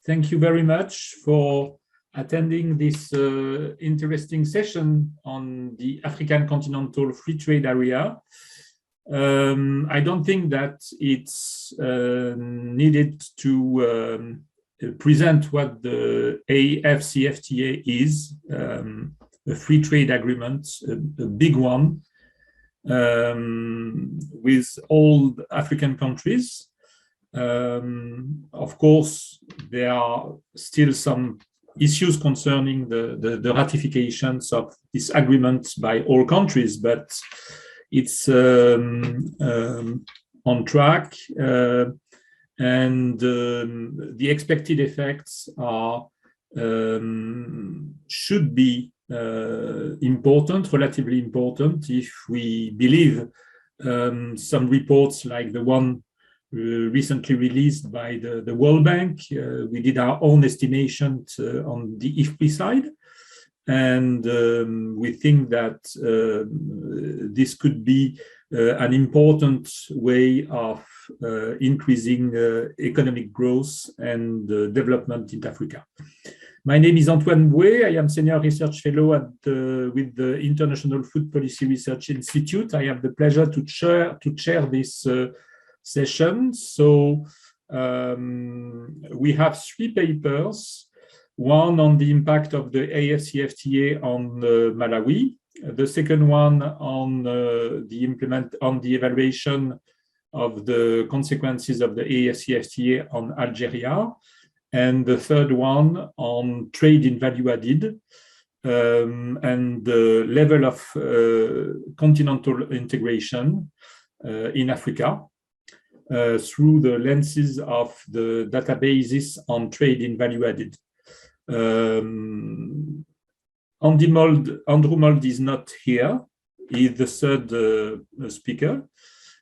Thank you very much for attending this interesting session on the African Continental Free Trade Area. I don't think that it's needed to present what the AfCFTA is, a free trade agreement, a big one, with all African countries. Of course, there are still some issues concerning the ratifications of this agreement by all countries, but it's on track, and the expected effects are should be important, relatively important, if we believe some reports like the one recently released by the World Bank. We did our own estimation on the IFPRI side, and we think that this could be an important way of increasing economic growth and development in Africa. My name is Antoine Bouët. I am Senior Research Fellow with the International Food Policy Research Institute. I have the pleasure to chair this session. So we have three papers, one on the impact of the AfCFTA on Malawi, the second one on the evaluation of the consequences of the AfCFTA on Algeria, and the third one on trade in value added and the level of continental integration in Africa through the lenses of the databases on trade in value added. Andrew Mold is not here. He's the third speaker,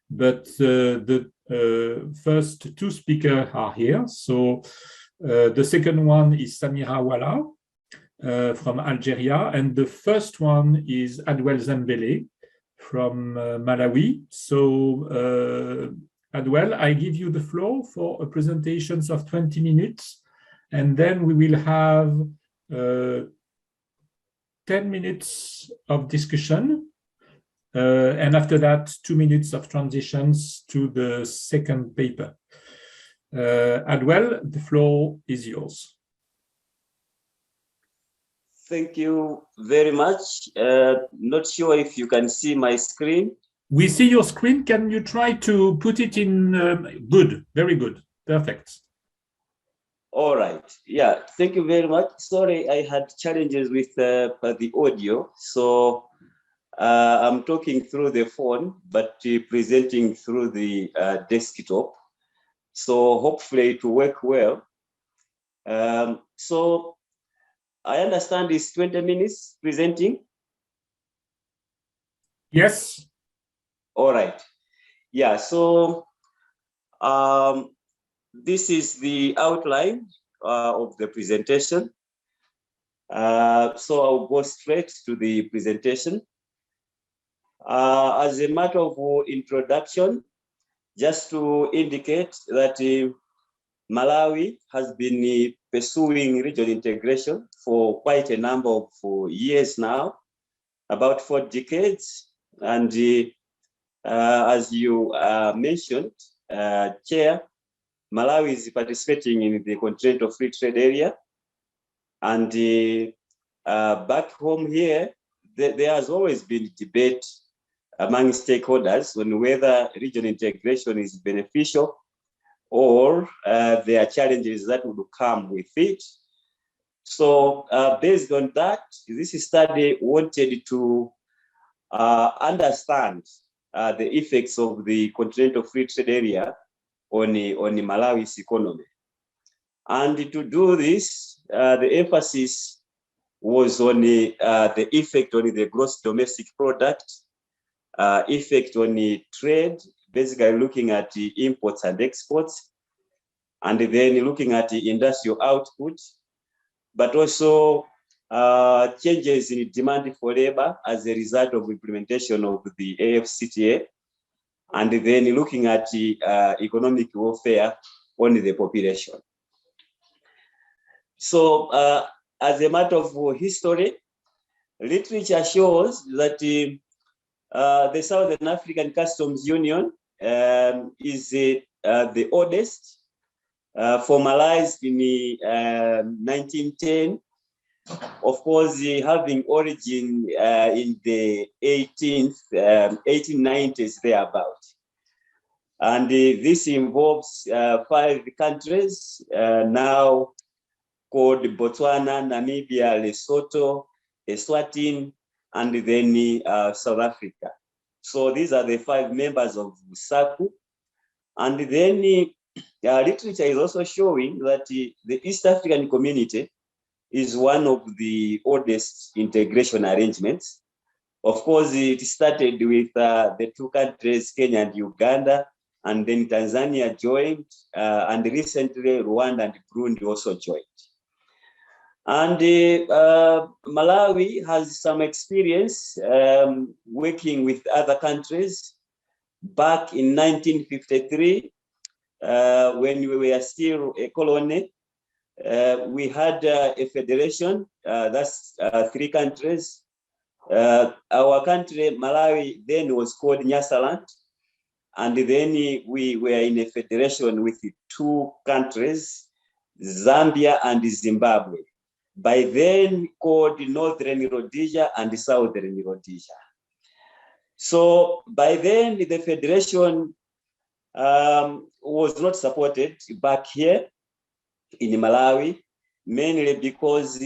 but the first two speakers are here. So the second one is Samira Ouala from Algeria, and the first one is Adwell Zembele from Malawi. So Adwell, I give you the floor for a presentation of 20 minutes, and then we will have 10 minutes of discussion, and after that, 2 minutes of transitions to the second paper. Adwell, the floor is yours. Thank you very much. Not sure if you can see my screen. We see your screen. Can you try to put it in good? Very good. Perfect. All right. Yeah, thank you very much. Sorry, I had challenges with the audio. So I'm talking through the phone, but presenting through the desktop. So hopefully it will work well. So I understand it's 20 minutes presenting. Yes. All right. Yeah, so this is the outline of the presentation. So I'll go straight to the presentation. As a matter of introduction, just to indicate that Malawi has been pursuing regional integration for quite a number of years now, about 4 decades. And as you mentioned, Chair, Malawi is participating in the Continental Free Trade Area. And back home here, there has always been debate among stakeholders on whether regional integration is beneficial or there are challenges that would come with it. So based on that, this study wanted to understand the effects of the Continental Free Trade Area on Malawi's economy. And to do this, the emphasis was on the effect on the gross domestic product, effect on the trade, basically looking at the imports and exports, and then looking at the industrial output, but also changes in demand for labor as a result of implementation of the AfCFTA, and then looking at the economic welfare on the population. So as a matter of history, literature shows that the Southern African Customs Union is the oldest, formalized in 1910, of course, having origin in the 1890s thereabout. And this involves 5 countries now called Botswana, Namibia, Lesotho, Eswatini, and then South Africa. So these are the 5 members of SACU. And then literature is also showing that the East African community is one of the oldest integration arrangements. Of course, it started with the 2 countries, Kenya and Uganda, and then Tanzania joined, and recently Rwanda and Burundi also joined. And Malawi has some experience working with other countries. Back in 1953, when we were still a colony, we had a federation, that's 3 countries. Our country, Malawi, then was called Nyasaland. And then we were in a federation with 2 countries, Zambia and Zimbabwe. By then called Northern Rhodesia and Southern Rhodesia. So by then the federation was not supported back here in Malawi, mainly because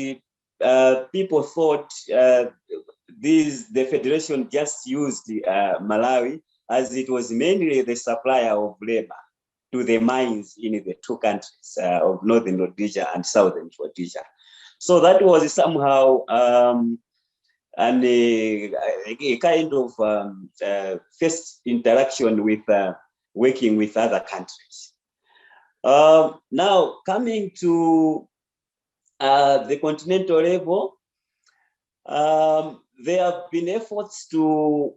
people thought the federation just used Malawi as it was mainly the supplier of labor to the mines in the 2 countries of Northern Rhodesia and Southern Rhodesia. So that was somehow a kind of first interaction with working with other countries. Now, coming to the continental level, there have been efforts to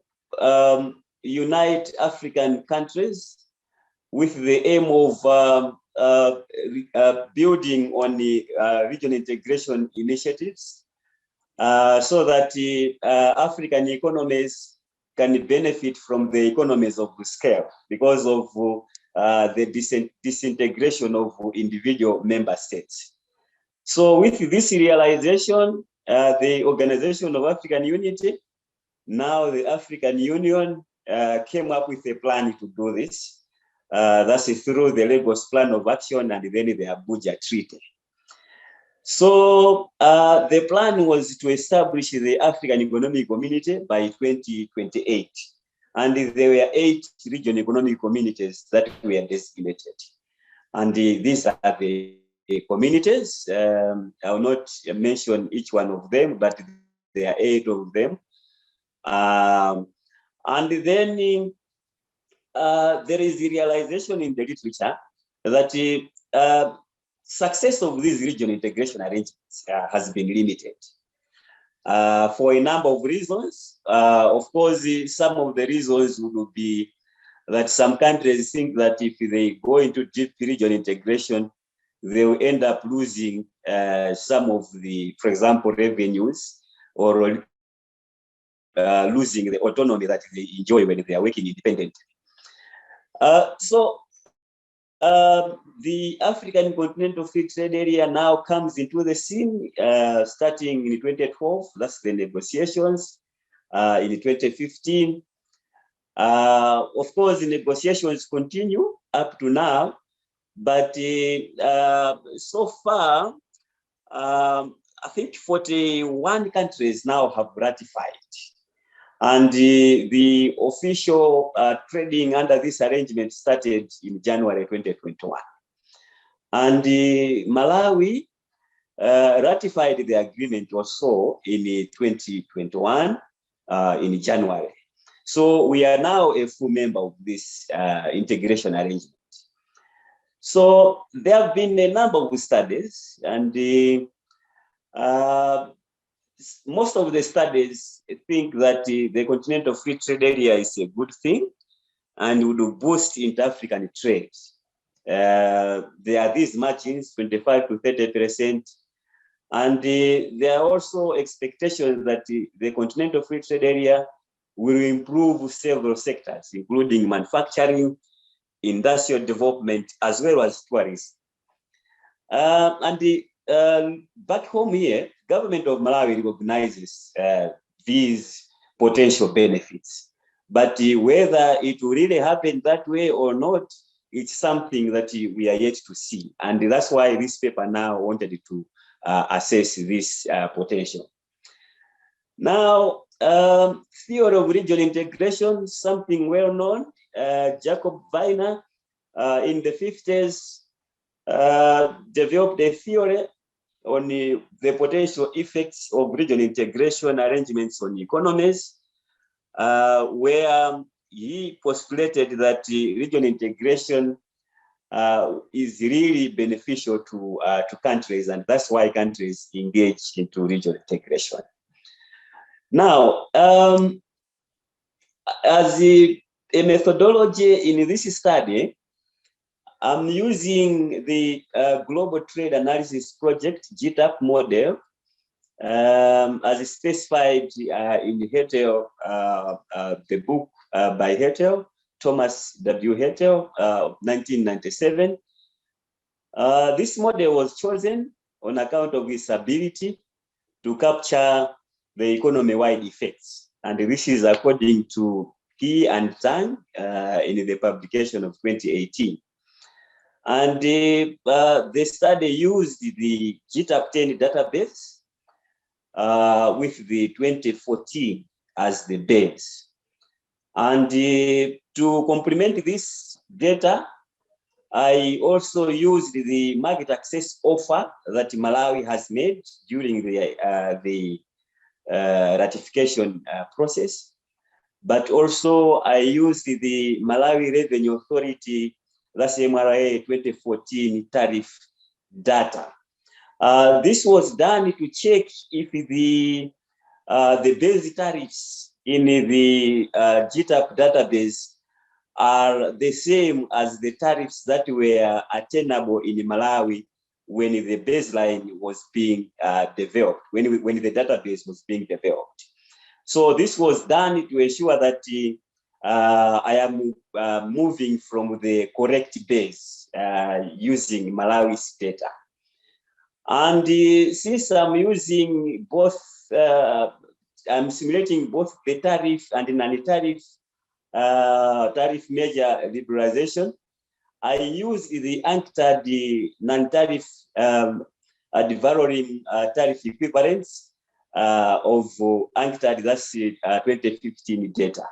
unite African countries with the aim of building on the regional integration initiatives so that African economies can benefit from the economies of scale because of the disintegration of individual member states. So with this realization, the Organization of African Unity, now the African Union, came up with a plan to do this. That's through the Lagos Plan of Action and then the Abuja Treaty. So the plan was to establish the African Economic Community by 2028. And there were 8 regional economic communities that were designated. And these are the communities. I will not mention each one of them, but there are 8 of them. And then there is the realization in the literature that success of these regional integration arrangements has been limited for a number of reasons. Of course, some of the reasons would be that some countries think that if they go into deep regional integration, they will end up losing some of the, for example, revenues or losing the autonomy that they enjoy when they are working independently. So the African Continental Free Trade Area now comes into the scene starting in 2012. That's the negotiations. In 2015. Of course, the negotiations continue up to now, but so far, I think 41 countries now have ratified. And the official trading under this arrangement started in January 2021. And Malawi ratified the agreement also in 2021 in January. So we are now a full member of this integration arrangement. So there have been a number of studies, and most of the studies think that the Continental Free Trade Area is a good thing and would boost inter-African trade. There are these margins, 25 to 30%, And there are also expectations that the Continental Free Trade Area will improve several sectors, including manufacturing, industrial development, as well as tourism. Back home here, government of Malawi recognizes these potential benefits. But whether it will really happen that way or not, it's something that we are yet to see. And that's why this paper now wanted to assess this potential. Now, theory of regional integration, something well known. Jacob Weiner in the 50s developed a theory on the potential effects of regional integration arrangements on economies, where he postulated that regional integration is really beneficial to countries, and that's why countries engage into regional integration. Now, as a methodology in this study, I'm using the Global Trade Analysis Project, GTAP model, as specified in Hertel, the book by Hertel, Thomas W. Hertel, 1997. This model was chosen on account of its ability to capture the economy-wide effects. And this is according to He and Tang in the publication of 2018. And the study used the GTAP 10 database with the 2014 as the base. And to complement this data, I also used the market access offer that Malawi has made during the ratification process. But also I used the Malawi Revenue Authority, that's MRA 2014 tariff data. This was done to check if the base tariffs in the GTAP database are the same as the tariffs that were attainable in Malawi when the baseline was being developed, when the database was being developed. So this was done to ensure that I am moving from the correct base using Malawi's data. And since I'm using both, I'm simulating both the tariff and the non-tariff tariff measure liberalization, I use the UNCTAD non-tariff devaluing tariff equivalents of UNCTAD, that's 2015 data.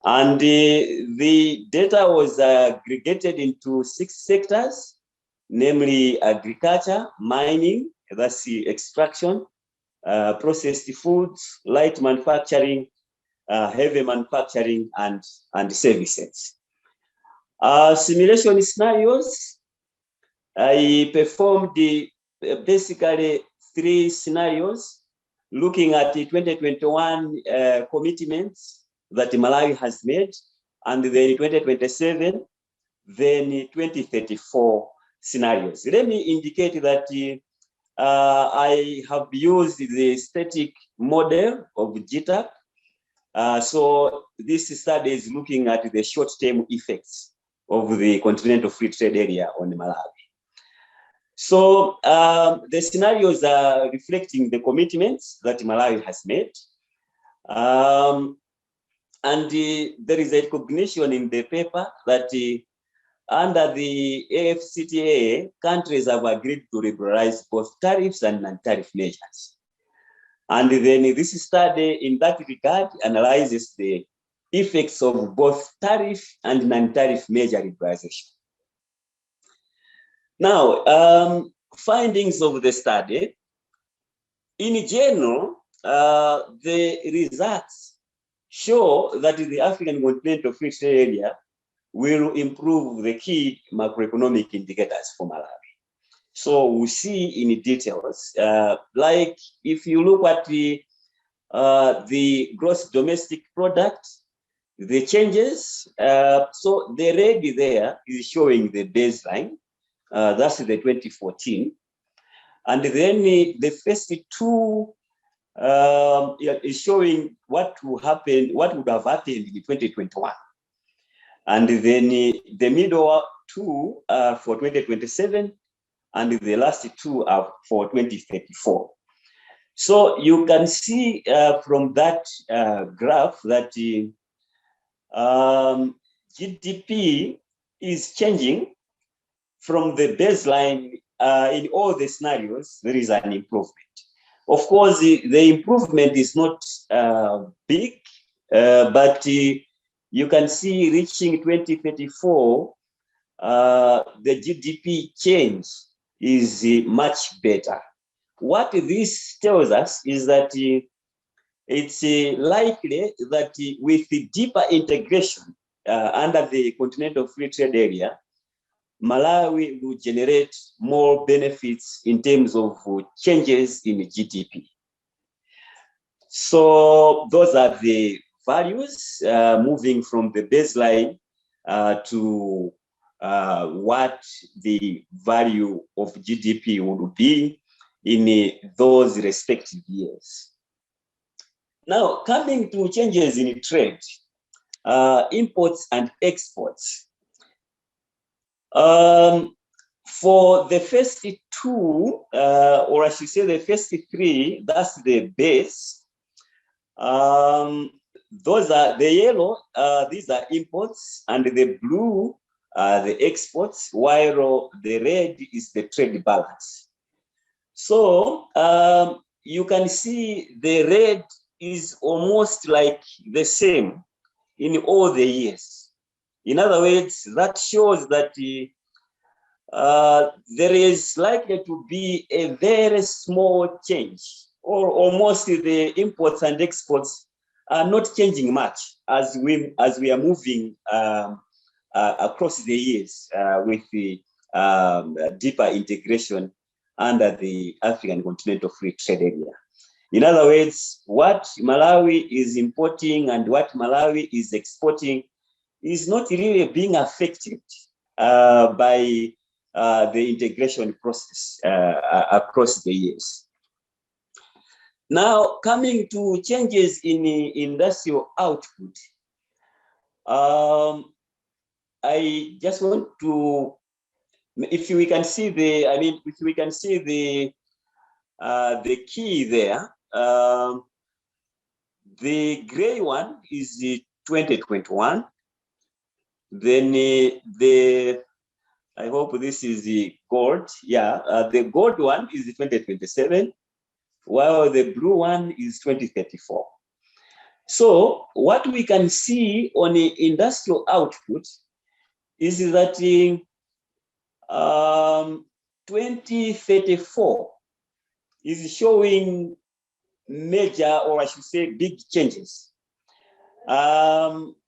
And the data was aggregated into 6 sectors, namely agriculture, mining, that's the extraction, processed foods, light manufacturing, heavy manufacturing, and services. Simulation scenarios, I performed basically 3 scenarios looking at the 2021 commitments that Malawi has made, and then 2027, then 2034 scenarios. Let me indicate that I have used the static model of GTAP. So this study is looking at the short-term effects of the Continental Free Trade Area on Malawi. So the scenarios are reflecting the commitments that Malawi has made. And there is a recognition in the paper that under the AfCFTA, countries have agreed to liberalize both tariffs and non-tariff measures. And then this study in that regard analyzes the effects of both tariff and non-tariff measure liberalization. Now, findings of the study. In general, the results show that the African Continental Free Trade Area will improve the key macroeconomic indicators for Malawi. So we see in details, like if you look at the gross domestic product, the changes, so the red there is showing the baseline, that's the 2014. And then the first two is showing what will happen, what would have happened in 2021. And then the middle two are for 2027, and the last two are for 2034. So you can see from that graph that GDP is changing from the baseline. In all the scenarios, there is an improvement. Of course, the improvement is not big, but you can see reaching 2034, the GDP change is much better. What this tells us is that it's likely that with the deeper integration under the Continental Free Trade Area, Malawi will generate more benefits in terms of changes in GDP. So those are the values moving from the baseline to what the value of GDP would be in those respective years. Now, coming to changes in trade, imports and exports. For the first two, or I should say the first three, that's the base. Those are the yellow, these are imports, and the blue are the exports, while the red is the trade balance. So you can see the red is almost like the same in all the years. In other words, that shows that there is likely to be a very small change, or almost the imports and exports are not changing much as we are moving across the years with the deeper integration under the African Continental Free Trade Area. In other words, what Malawi is importing and what Malawi is exporting is not really being affected by the integration process across the years. Now, coming to changes in industrial output, I just want to, if we can see the, if we can see the key there, the gray one is the 2021. Then I hope this is the gold. Yeah, the gold one is the 2027, while the blue one is 2034. So what we can see on the industrial output is that in 2034 is showing major, or I should say big changes.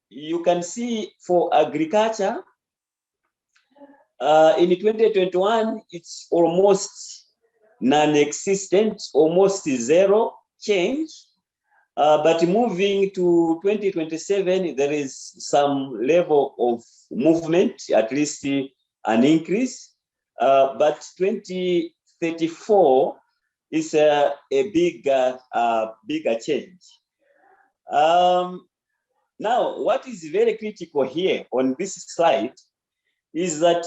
You can see for agriculture, in 2021, it's almost non-existent, almost zero change. But moving to 2027, there is some level of movement, at least an increase. But 2034 is a bigger change. Now, what is very critical here on this slide is that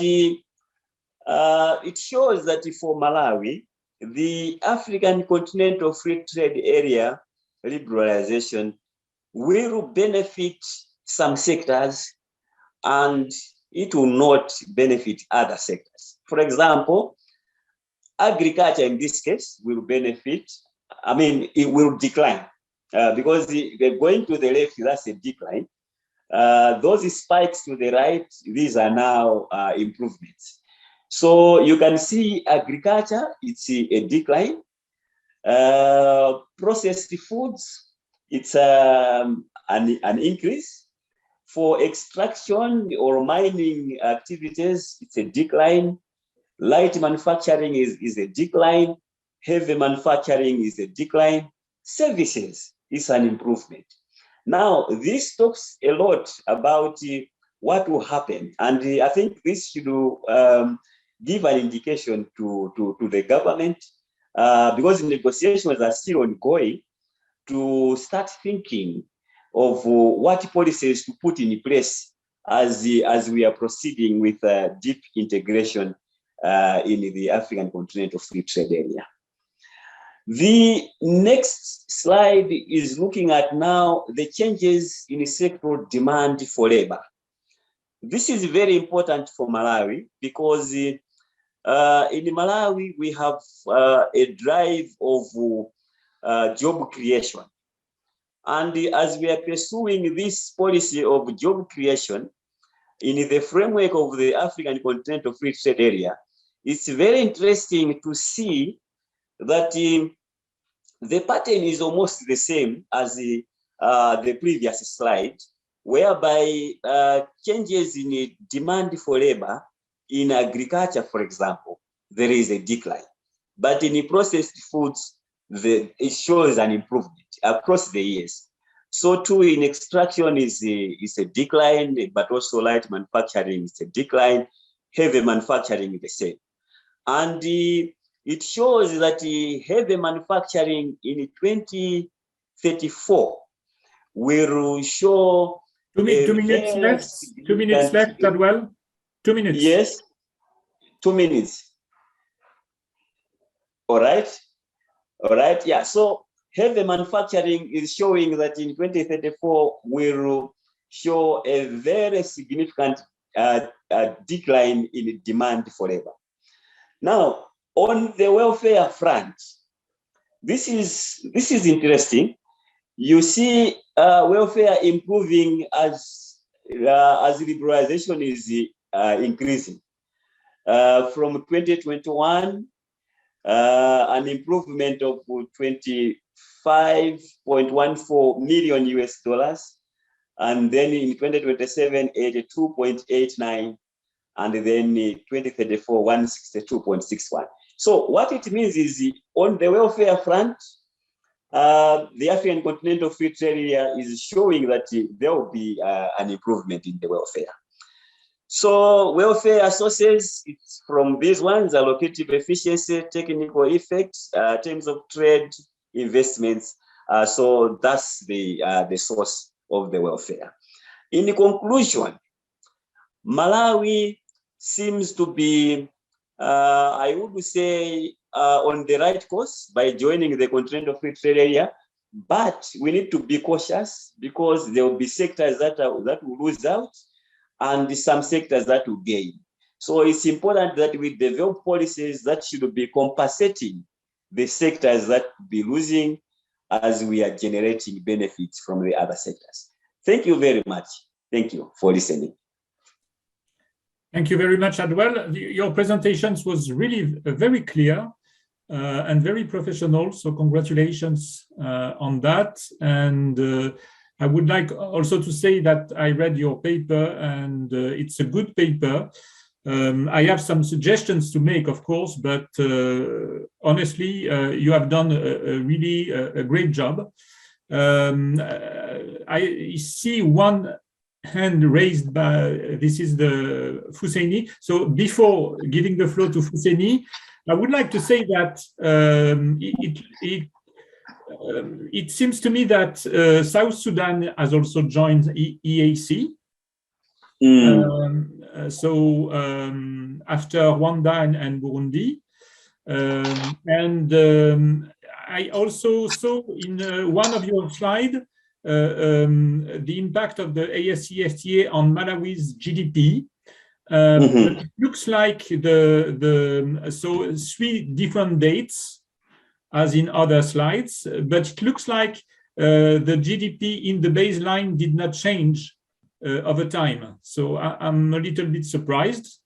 it shows that for Malawi, the African Continental Free Trade Area liberalization will benefit some sectors and it will not benefit other sectors. For example, agriculture in this case will benefit, it will decline because going to the left, that's a decline. Those spikes to the right, these are now improvements. So you can see agriculture, it's a decline. Processed foods, it's an increase. For extraction or mining activities, it's a decline. Light manufacturing is a decline. Heavy manufacturing is a decline. Services is an improvement. Now, this talks a lot about what will happen. And I think this should give an indication to the government because negotiations are still ongoing, to start thinking of what policies to put in place as we are proceeding with deep integration in the African Continental Free Trade Area. The next slide is looking at now the changes in sectoral demand for labor. This is very important for Malawi because in Malawi we have a drive of job creation. And as we are pursuing this policy of job creation in the framework of the African Continental Free Trade Area, it's very interesting to see that the pattern is almost the same as the previous slide, whereby changes in demand for labor in agriculture, for example, there is a decline. But in processed foods, it shows an improvement across the years. So too in extraction is a decline, but also light manufacturing is a decline, heavy manufacturing is the same. And it shows that heavy manufacturing in 2034 will show 2 minutes left. 2 minutes left, Adwell. 2 minutes. Yes, 2 minutes. All right. All right. Yeah. So heavy manufacturing is showing that in 2034 will show a very significant decline in demand for labor. Now, on the welfare front, this is interesting. You see welfare improving as liberalization is increasing. From 2021, an improvement of 25.14 million US dollars, and then in 2027, 82.89, and then 2034, 162.61. So what it means is on the welfare front, the African Continental Free Trade Area is showing that there will be an improvement in the welfare. So welfare sources, it's from these ones: allocative efficiency, technical effects, terms of trade, investments. So that's the source of the welfare. In conclusion, Malawi seems to be, I would say, on the right course by joining the Continental Free Trade Area, but we need to be cautious because there will be sectors that will lose out and some sectors that will gain. So it's important that we develop policies that should be compensating the sectors that will be losing as we are generating benefits from the other sectors. Thank you very much. Thank you for listening. Thank you very much, Adwell. Your presentations was really very clear and very professional. So congratulations on that. And I would like also to say that I read your paper and it's a good paper. I have some suggestions to make, of course, but honestly, you have done really a great job. I see one hand raised by, this is the Fuseni. So before giving the floor to Fuseni, I would like to say that it seems to me that South Sudan has also joined EAC. After Rwanda and Burundi. I also saw in one of your slides the impact of the AfCFTA on Malawi's GDP. It looks like so 3 different dates as in other slides, but it looks like the GDP in the baseline did not change over time. So I'm a little bit surprised.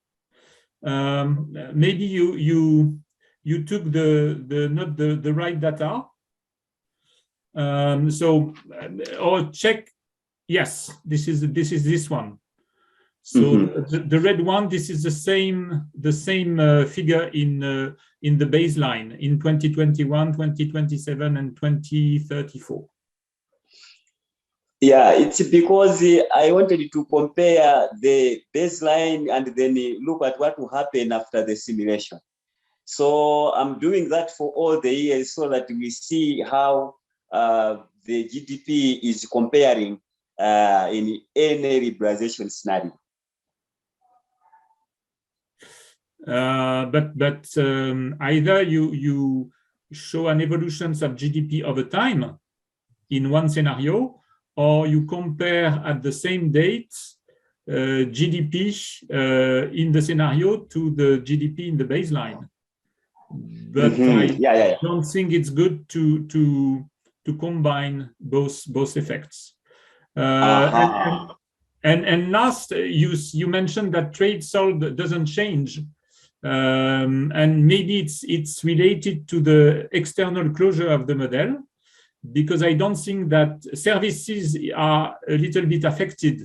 Maybe you took not the right data. Or check. Yes, this is this one. So the red one, this is the same figure in the baseline in 2021, 2027, and 2034. Yeah, it's because I wanted to compare the baseline and then look at what will happen after the simulation. So I'm doing that for all the years so that we see how the GDP is comparing in any liberalization scenario. But either you show an evolution of GDP over time in one scenario, or you compare at the same date GDP in the scenario to the GDP in the baseline. But I don't think it's good to combine both effects. And last, you mentioned that trade sold doesn't change, and maybe it's related to the external closure of the model, because I don't think that services are a little bit affected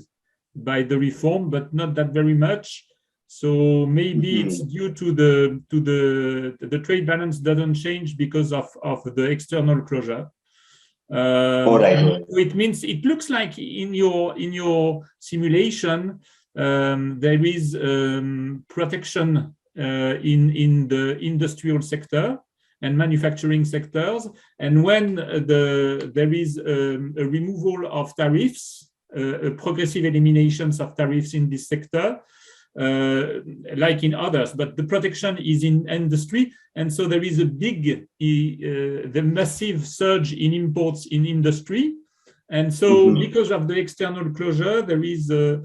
by the reform, but not that very much. So maybe it's due to the trade balance doesn't change because of the external closure. So it means it looks like in your simulation there is protection in the industrial sector and manufacturing sectors, and when there is a removal of tariffs, progressive eliminations of tariffs in this sector, like in others, but the protection is in industry, and so there is a big, the massive surge in imports in industry, and so because of the external closure, there is a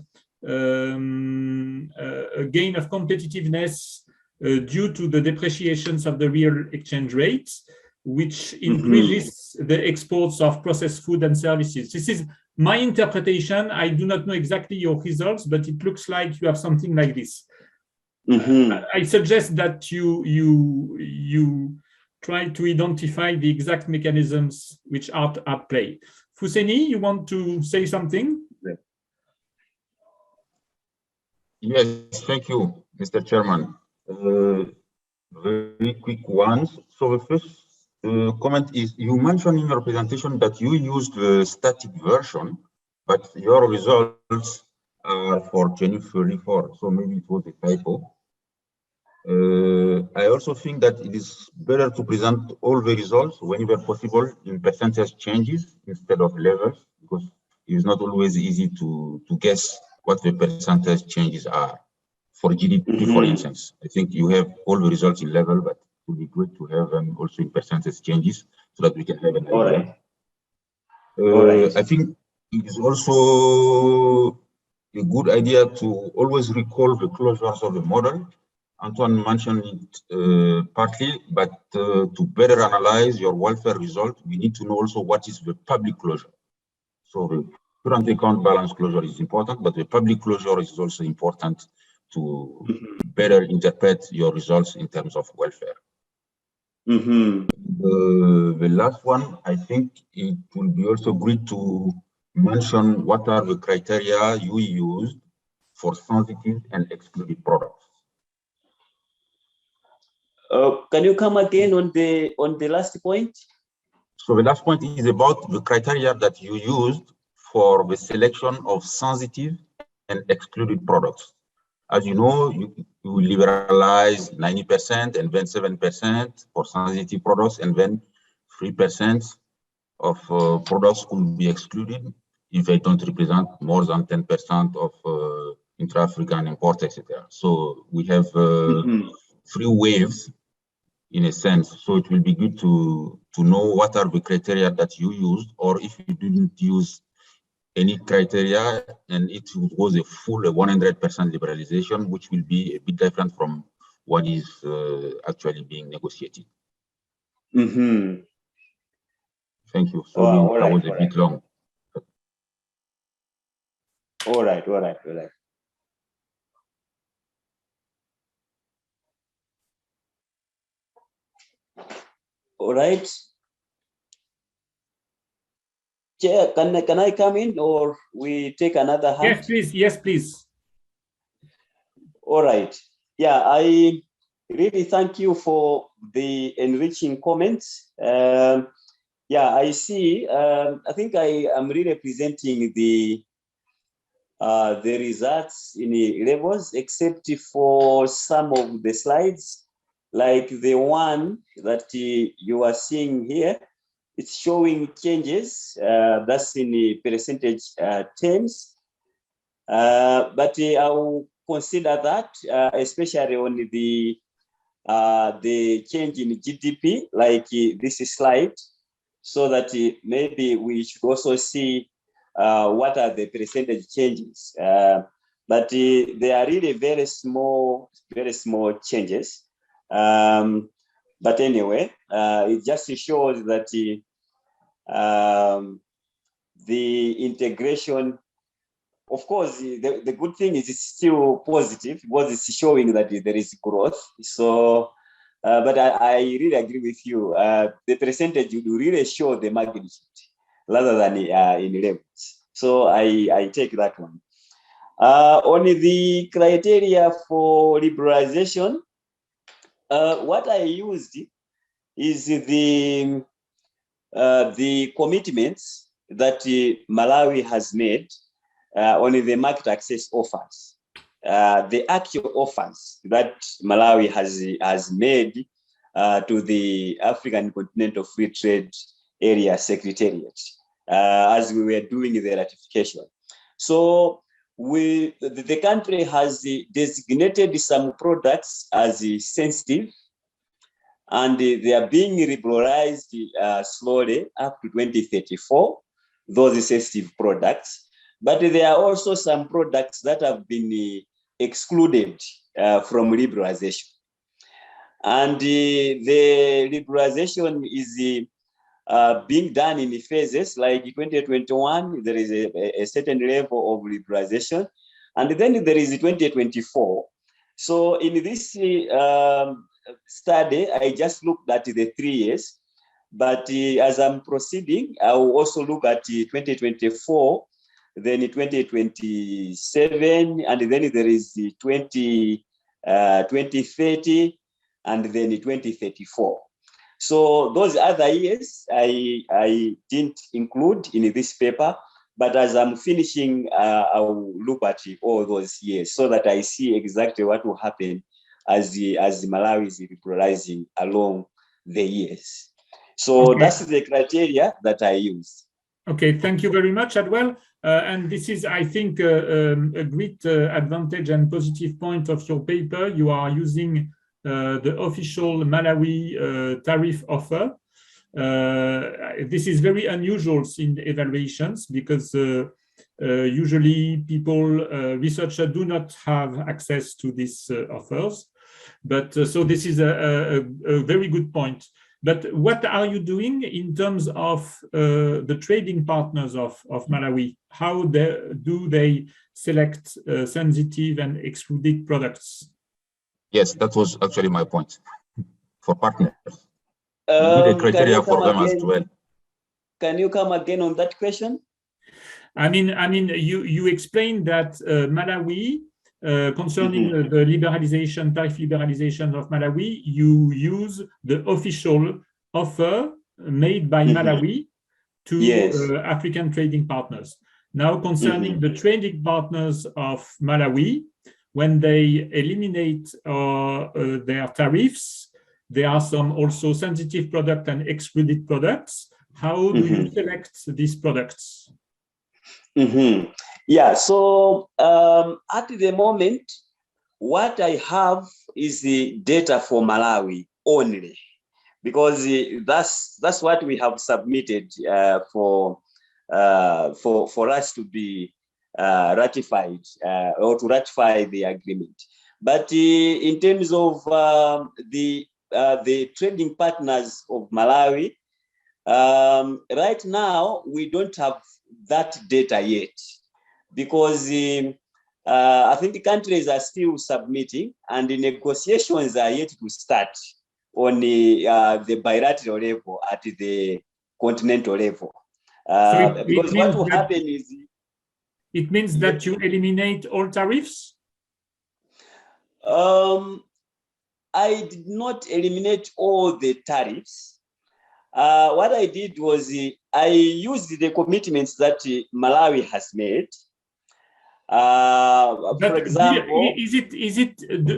gain of competitiveness due to the depreciations of the real exchange rates, which increases the exports of processed food and services. This is my interpretation. I do not know exactly your results, but it looks like you have something like this. I suggest that you try to identify the exact mechanisms which are at play. Fousseni, you want to say something? Yes, thank you, Mr. Chairman. Very quick ones. So the first comment is, you mentioned in your presentation that you used the static version, but your results are for 2034. So maybe it was a typo. I also think that it is better to present all the results whenever possible in percentage changes instead of levels, because it is not always easy to guess what the percentage changes are. For GDP, for instance, I think you have all the results in level, but it would be good to have them also in percentage changes so that we can have an idea. I think it is also a good idea to always recall the closures of the model. Antoine mentioned it partly, but to better analyze your welfare result, we need to know also what is the public closure. So the current account balance closure is important, but the public closure is also important to better interpret your results in terms of welfare. The last one, I think it will be also great to mention what are the criteria you used for sensitive and excluded products. Can you come again on the last point? So the last point is about the criteria that you used for the selection of sensitive and excluded products. As you know, you liberalize 90% and then 7% for sensitive products, and then 3% of products could be excluded if they don't represent more than 10% of intra-African imports, etc. So we have 3 waves in a sense. So it will be good to know what are the criteria that you used, or if you didn't use any criteria and it was a full 100% liberalization, which will be a bit different from what is actually being negotiated. Thank you. So that was a bit long. All right. All right. Chair, can I come in, or we take another hand? Yes, please. Yes, please. All right. Yeah, I really thank you for the enriching comments. Yeah, I see. I think I am really presenting the results in the levels, except for some of the slides like the one that you are seeing here. It's showing changes, that's in the percentage terms. But I will consider that, especially on the change in GDP, like this slide, so that maybe we should also see what are the percentage changes. But they are really very small changes. But anyway, it just shows that the integration, of course, the good thing is it's still positive because it's showing that there is growth. So, but I really agree with you. The percentage would really show the magnitude rather than in levels. So I take that one. Only the criteria for liberalization, what I used is the commitments that Malawi has made on the market access offers, the actual offers that Malawi has made to the African Continental Free Trade Area Secretariat as we were doing the ratification. So the country has designated some products as sensitive, and they are being liberalized slowly up to 2034, those sensitive products. But there are also some products that have been excluded from liberalization. And the liberalization is being done in phases. Like 2021, there is a certain level of liberalization. And then there is 2024. So in this study, I just looked at the 3 years. But as I'm proceeding, I will also look at 2024, then 2027, and then there is 2030, and then 2034. So those other years I didn't include in this paper, but as I'm finishing, I will look at all those years so that I see exactly what will happen as Malawi is liberalizing along the years. So okay, that's the criteria that I use. Okay, thank you very much, Adwell. And this is, I think, a great advantage and positive point of your paper. You are using the official Malawi tariff offer. This is very unusual in evaluations because usually researchers do not have access to these offers. But so this is a very good point. But what are you doing in terms of the trading partners of Malawi? How do they select sensitive and excluded products? Yes, that was actually my point. For partners, the criteria for them as well. Can you come again on that question? I mean, you explained that Malawi, concerning the liberalization, tariff liberalization of Malawi, you use the official offer made by Malawi to African trading partners. Now, concerning the trading partners of Malawi, when they eliminate their tariffs, there are some also sensitive product and excluded products. How do you select these products? Yeah, so at the moment, what I have is the data for Malawi only, because that's what we have submitted for us to be ratified or to ratify the agreement. But in terms of the trading partners of Malawi, right now we don't have that data yet, because I think the countries are still submitting and the negotiations are yet to start on the bilateral level at the continental level. Because what will happen is... It means that you eliminate all tariffs? I did not eliminate all the tariffs. What I did was I used the commitments that Malawi has made, For example,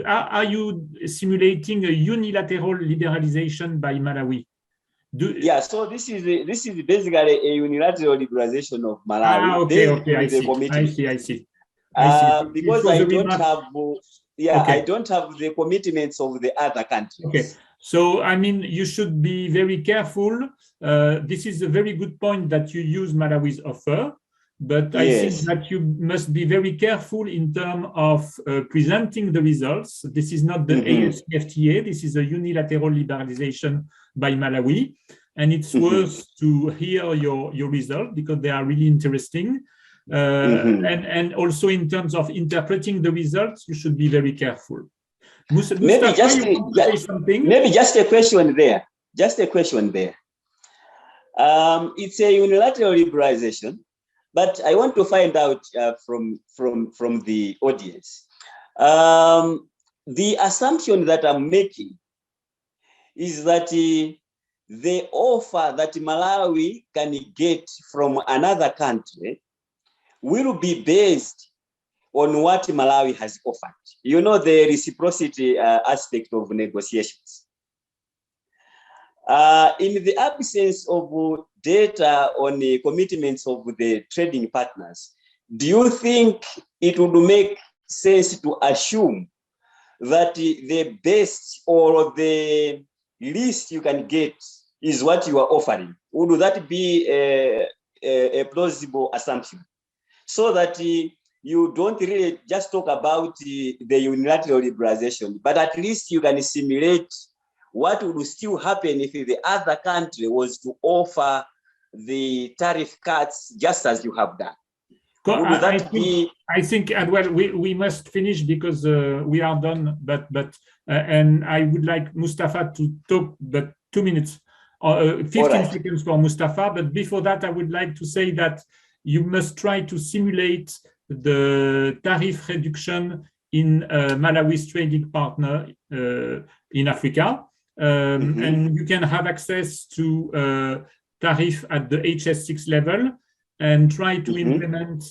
are you simulating a unilateral liberalization by Malawi? Yeah, so this is basically a unilateral liberalization of Malawi. Okay, I see. Because I don't have, I don't have the commitments of the other countries. Okay, so I mean, you should be very careful. This is a very good point that you use Malawi's offer, but I think that you must be very careful in terms of presenting the results. This is not the AfCFTA. This is a unilateral liberalization by Malawi, and it's worth to hear your results because they are really interesting. And also in terms of interpreting the results, you should be very careful. Maybe just a question there. It's a unilateral liberalization, but I want to find out from the audience. The assumption that I'm making is that the offer that Malawi can get from another country will be based on what Malawi has offered. You know, the reciprocity aspect of negotiations. In the absence of data on the commitments of the trading partners, do you think it would make sense to assume that the best or the least you can get is what you are offering? Would that be a plausible assumption? So that you don't really just talk about the unilateral liberalization, but at least you can simulate what would still happen if the other country was to offer the tariff cuts just as you have done. I think Adwell, we must finish because we are done. But and I would like Mustafa to talk, but 2 minutes, 15 seconds for Mustafa. But before that, I would like to say that you must try to simulate the tariff reduction in Malawi's trading partner in Africa. And you can have access to tariff at the HS6 level and try to implement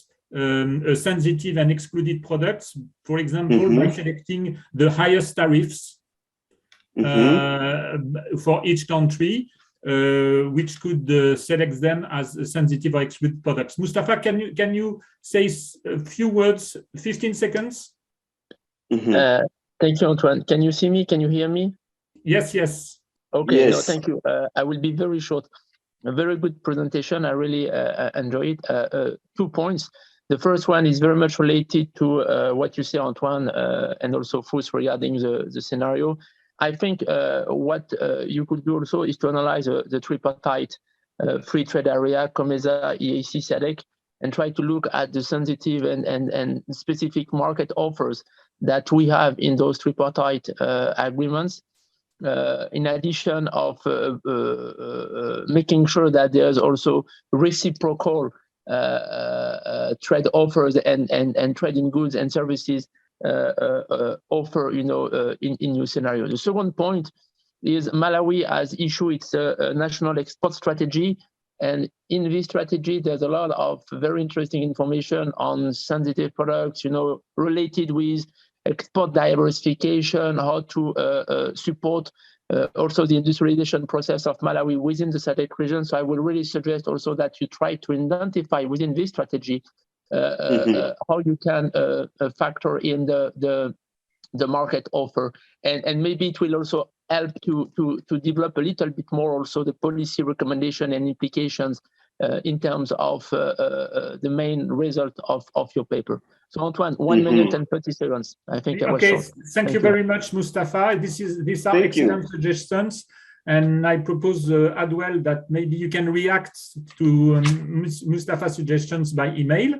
sensitive and excluded products, for example, by selecting the highest tariffs for each country, which could select them as sensitive or excluded products. Mustafa, can you say a few words, 15 seconds? Thank you, Antoine. Can you see me? Can you hear me? Yes. Okay, yes. No, thank you. I will be very short. A very good presentation. I really enjoy it. 2 points. The first one is very much related to what you say, Antoine, and also Fous regarding the scenario. I think what you could do also is to analyze the tripartite free trade area, COMESA, EAC, SADC, and try to look at the sensitive and specific market offers that we have in those tripartite agreements. In addition of making sure that there's also reciprocal trade offers and trading goods and services offer, in new scenario. The second point is Malawi has issued its national export strategy, and in this strategy there's a lot of very interesting information on sensitive products, related with export diversification, how to support also the industrialization process of Malawi within the SADC region. So I would really suggest also that you try to identify within this strategy how you can factor in the market offer, and maybe it will also help to develop a little bit more also the policy recommendation and implications in terms of the main result of your paper. So Antoine, 1 minute and 30 seconds. I think I was short. Thank you very much, Mustafa. These are excellent suggestions. And I propose, Adwell, that maybe you can react to Mustafa's suggestions by email.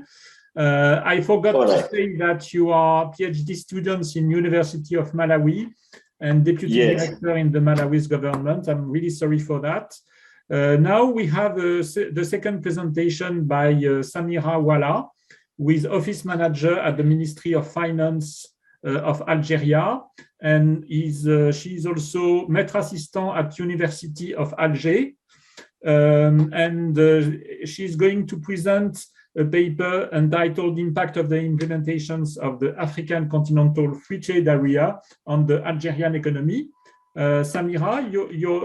I forgot to say that you are PhD students in University of Malawi and Deputy Director in the Malawi's government. I'm really sorry for that. Now we have the second presentation by Samira Ouala, who is Office Manager at the Ministry of Finance of Algeria, and she's also Maître Assistant at University of Alger, and she's going to present a paper entitled Impact of the Implementations of the African Continental Free Trade Area on the Algerian Economy. Samira,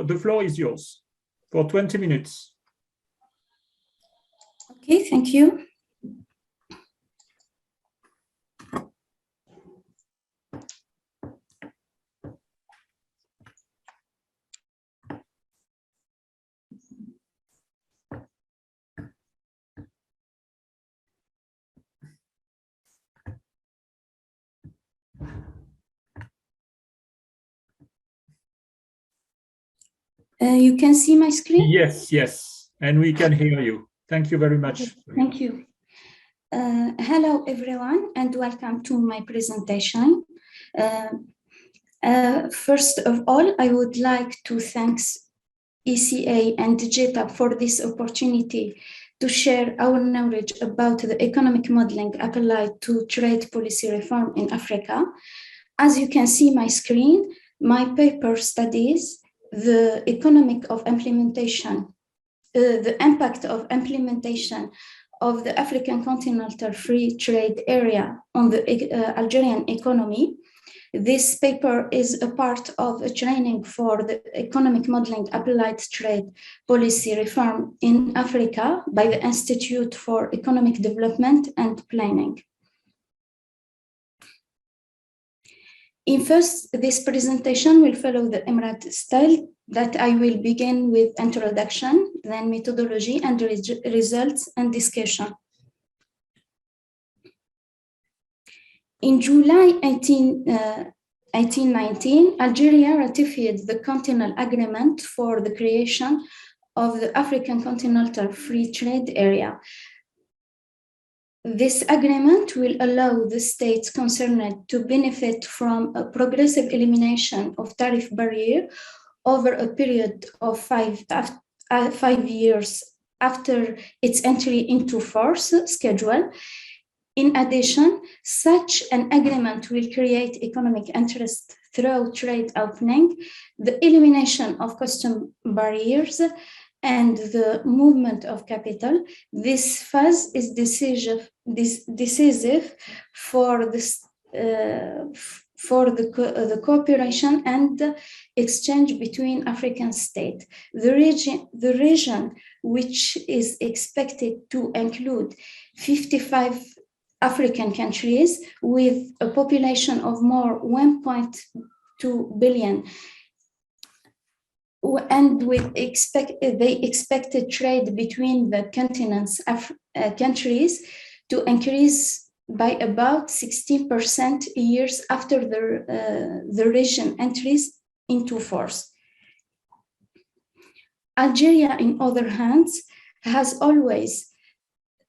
the floor is yours for 20 minutes. Okay, thank you. You can see my screen? Yes, yes, and we can hear you. Thank you very much. Okay, thank you. Hello, everyone, and welcome to my presentation. First of all, I would like to thank ECA and GTAP for this opportunity to share our knowledge about the economic modeling applied to trade policy reform in Africa. As you can see my screen, my paper studies the impact of implementation of the African Continental Free Trade Area on the Algerian economy. This paper is a part of a training for the economic modeling applied trade policy reform in Africa by the Institute for Economic Development and Planning. In first, this presentation will follow the Emirate style that I will begin with introduction, then methodology and results and discussion. In July 1819, Algeria ratified the Continental Agreement for the creation of the African Continental Free Trade Area. This agreement will allow the states concerned to benefit from a progressive elimination of tariff barrier over a period of 5 years after its entry into force schedule. In addition, such an agreement will create economic interest through trade opening, the elimination of custom barriers, and the movement of capital. This phase is decisive for the cooperation and the exchange between African states. The region, which is expected to include 55 African countries with a population of more 1.2 billion, and with expected trade between the continent's countries to increase by about 16% years after the region entries into force. Algeria, on other hand, has always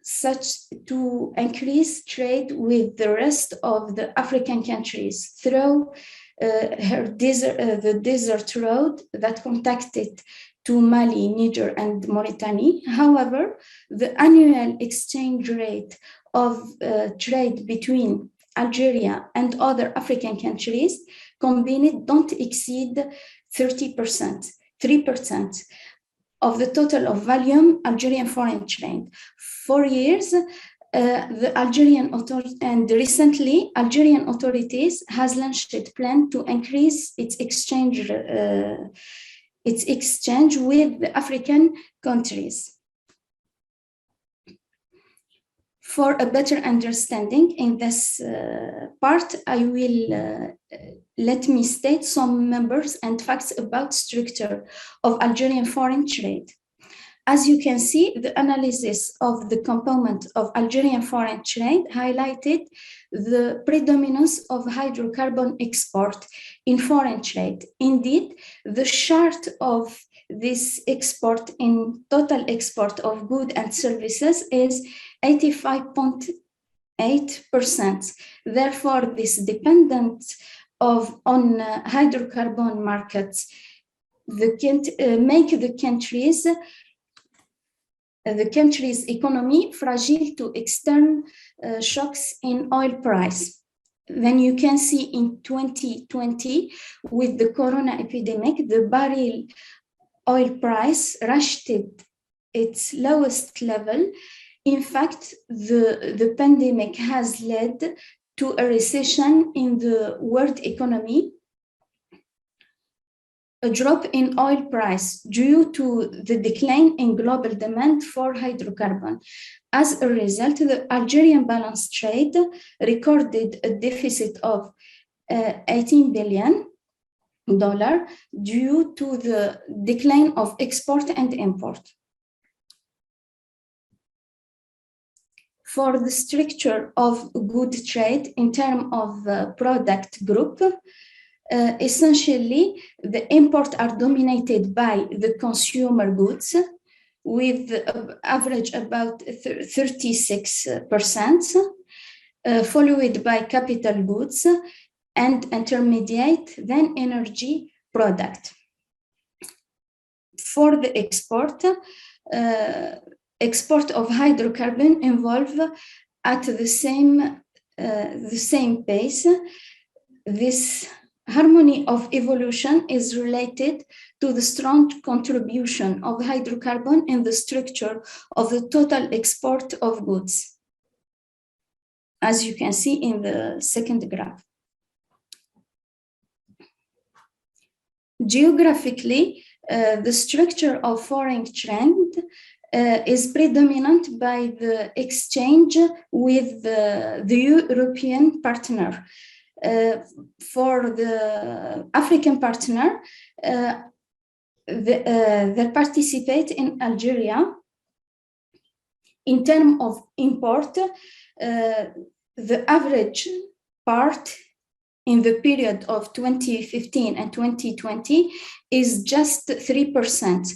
sought to increase trade with the rest of the African countries through the desert road that connected to Mali, Niger, and Mauritania. However, the annual exchange rate of trade between Algeria and other African countries combined don't exceed 3% of the total of volume Algerian foreign trade. 4 years, the Algerian authority, and recently Algerian authorities has launched a plan to increase its exchange with the African countries. For a better understanding in this part, I will let me state some numbers and facts about structure of Algerian foreign trade. As you can see, the analysis of the component of Algerian foreign trade highlighted the predominance of hydrocarbon export in foreign trade. Indeed, the chart of this export in total export of goods and services is 85.8%. Therefore, this dependence on hydrocarbon markets make the country's economy fragile to external shocks in oil price. Then you can see in 2020, with the corona epidemic, the barrel oil price reached its lowest level In fact, the pandemic has led to a recession in the world economy, a drop in oil price due to the decline in global demand for hydrocarbon. As a result, the Algerian balance trade recorded a deficit of $18 billion due to the decline of export and import. For the structure of good trade in terms of product group, essentially, the imports are dominated by the consumer goods, with average about 36%, followed by capital goods and intermediate, then energy product. For the export of hydrocarbon involve at the same pace. This harmony of evolution is related to the strong contribution of hydrocarbon in the structure of the total export of goods, as you can see in the second graph. Geographically, the structure of foreign trade is predominant by the exchange with the European partner. For the African partner, they participate in Algeria. In terms of import, the average part in the period of 2015 and 2020 is just 3%.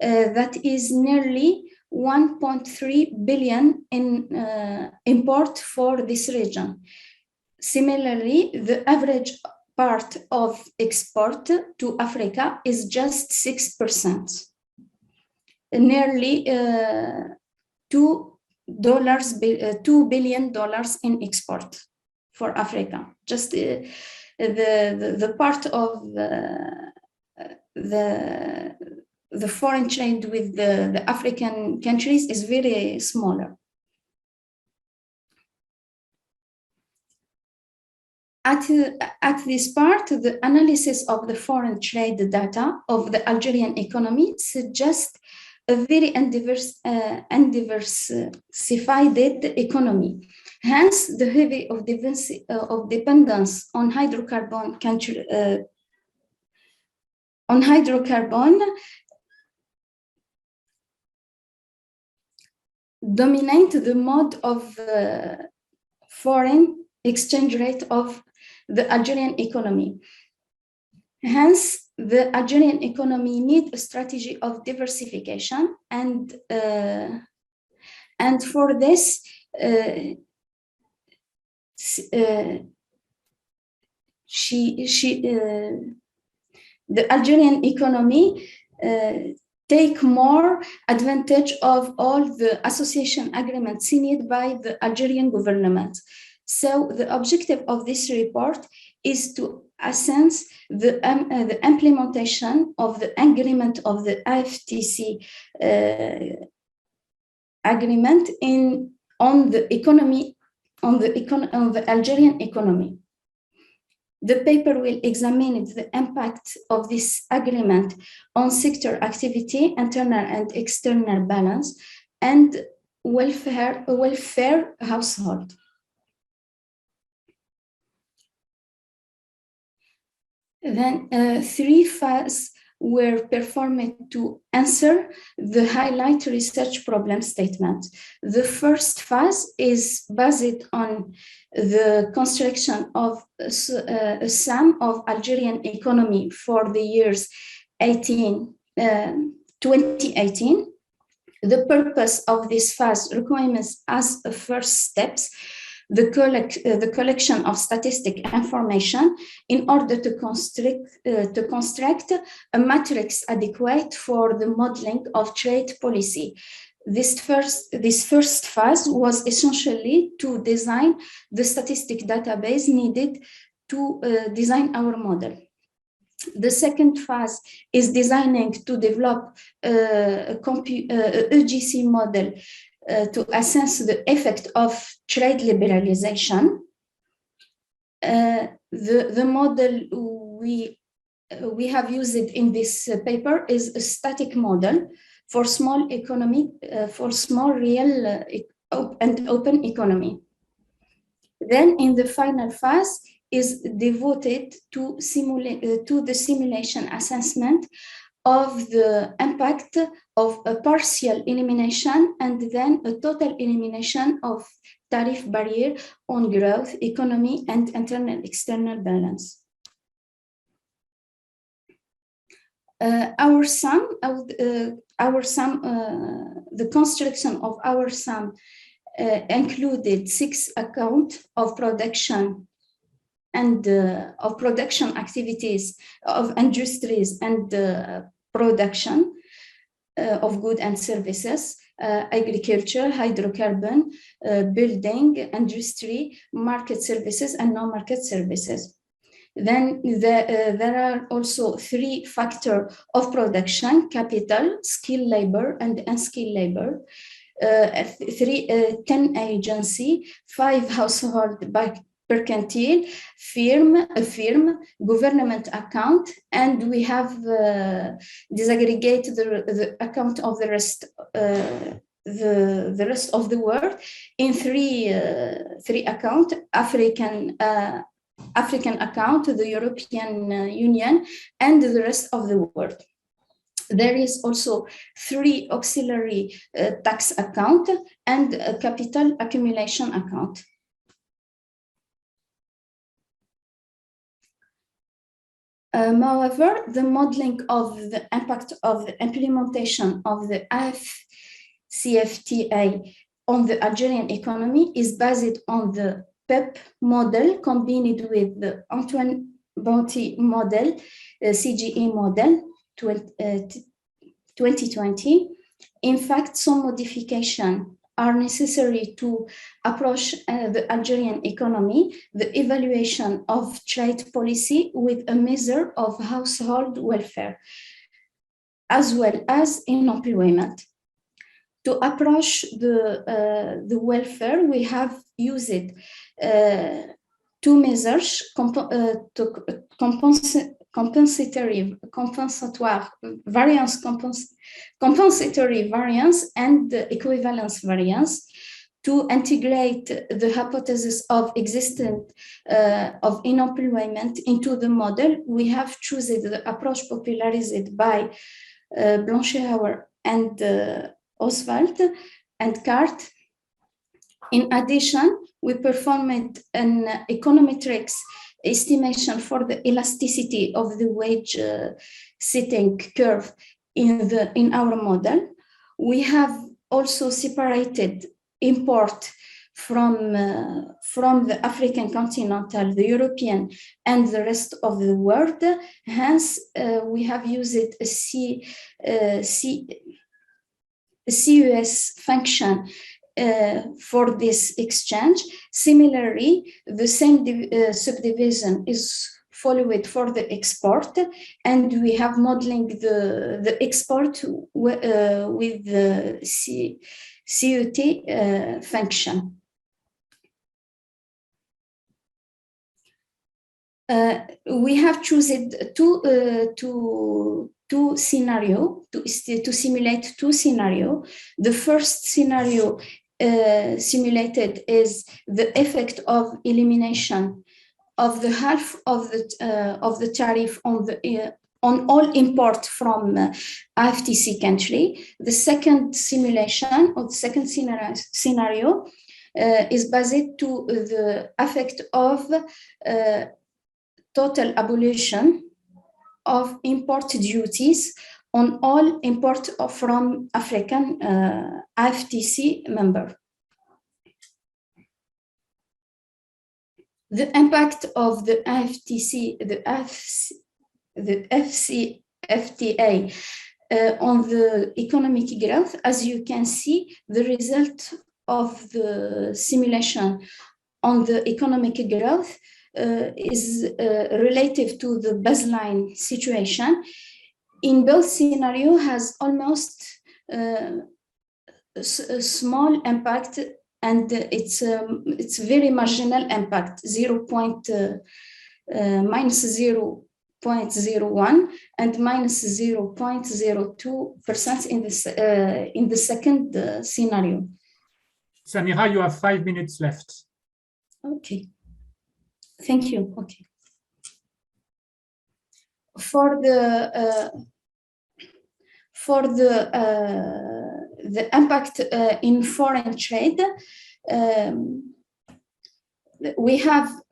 That is nearly 1.3 billion in import for this region. Similarly, the average part of export to Africa is just 6%, nearly $2 billion in export for Africa. Just the part of the foreign trade with the African countries is very smaller. At this part, the analysis of the foreign trade data of the Algerian economy suggests a very undiversified economy. Hence, the heavy of dependence on hydrocarbon dominate the mode of foreign exchange rate of the Algerian economy. Hence, the Algerian economy needs a strategy of diversification, and for this, the Algerian economy take more advantage of all the association agreements signed by the Algerian government. So the objective of this report is to assess the implementation of the agreement of the AfCFTA agreement on the Algerian economy. The paper will examine the impact of this agreement on sector activity, internal and external balance, and welfare household. Then 3 phases were performed to answer the highlight research problem statement. The first phase is based on the construction of a sum of Algerian economy for the years 2018. The purpose of this phase requires as a first steps the collection of statistic information in order to construct a matrix adequate for the modeling of trade policy. This first phase was essentially to design the statistic database needed to design our model. The second phase is designing to develop a UGC model to assess the effect of trade liberalization. The model we have used in this paper is a static model for small economy, for small real and open economy. Then in the final phase is devoted to the simulation assessment of the impact of a partial elimination and then a total elimination of tariff barrier on growth, economy, and internal-external balance. The construction of our sum included 6 accounts of production and of production activities of industries and production of goods and services, agriculture, hydrocarbon, building, industry, market services, and non-market services. Then there are also 3 factors of production: capital, skilled labor, and unskilled labor. 10 agency, 5 household mercantile, firm, government account, and we have disaggregated the account of the rest of the world in 3 accounts: African account, the European Union, and the rest of the world. There is also 3 auxiliary tax account and a capital accumulation account. Moreover, the modeling of the impact of the implementation of the AfCFTA on the Algerian economy is based on the PEP model combined with the Antoine Bouët model, CGE model 2020. In fact, some modifications are necessary to approach the Algerian economy, the evaluation of trade policy with a measure of household welfare, as well as in employment. To approach the welfare, we have used 2 measures, compensatory variance and equivalence variance, to integrate the hypothesis of existence of unemployment into the model. We have chosen the approach popularized by Blanchehauer and Oswald and Cart. In addition, we performed an econometrics estimation for the elasticity of the wage setting curve in our model. We have also separated import from the African continental, the European, and the rest of the world. Hence, we have used a CUS function for this exchange. Similarly, the same subdivision is followed for the export, and we have modeling the export with the CUT function. We have chosen two scenarios to simulate 2 scenarios. The first scenario simulated is the effect of elimination of the half of the tariff on all import from AfTC country. The second simulation or the second scenario is based to the effect of total abolition of import duties on all import from African AfTC member. The impact of the AfTC, the AfCFTA on the economic growth, as you can see, the result of the simulation on the economic growth is relative to the baseline situation. In both scenarios has almost small impact, and it's very marginal impact, minus 0.01 and minus 0.02% in the second scenario. Samira, you have 5 minutes left. Okay, thank you. Okay, for the impact in foreign trade, we have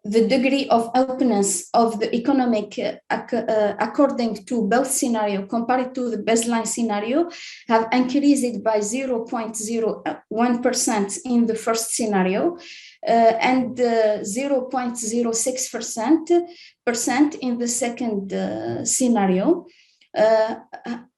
the degree of openness of the economic according to both scenario compared to the baseline scenario have increased by 0.01% in the first scenario and 0.06% in the second scenario.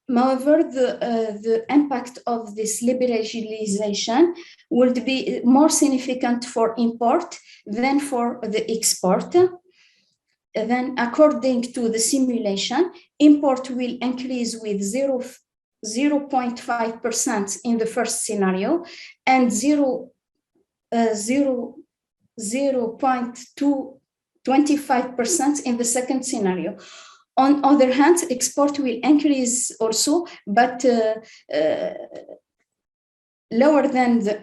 However, the impact of this liberalization would be more significant for import than for the export. Then, according to the simulation, import will increase with 0.5% in the first scenario and 0.25% in the second scenario. On the other hand, export will increase also, but lower than the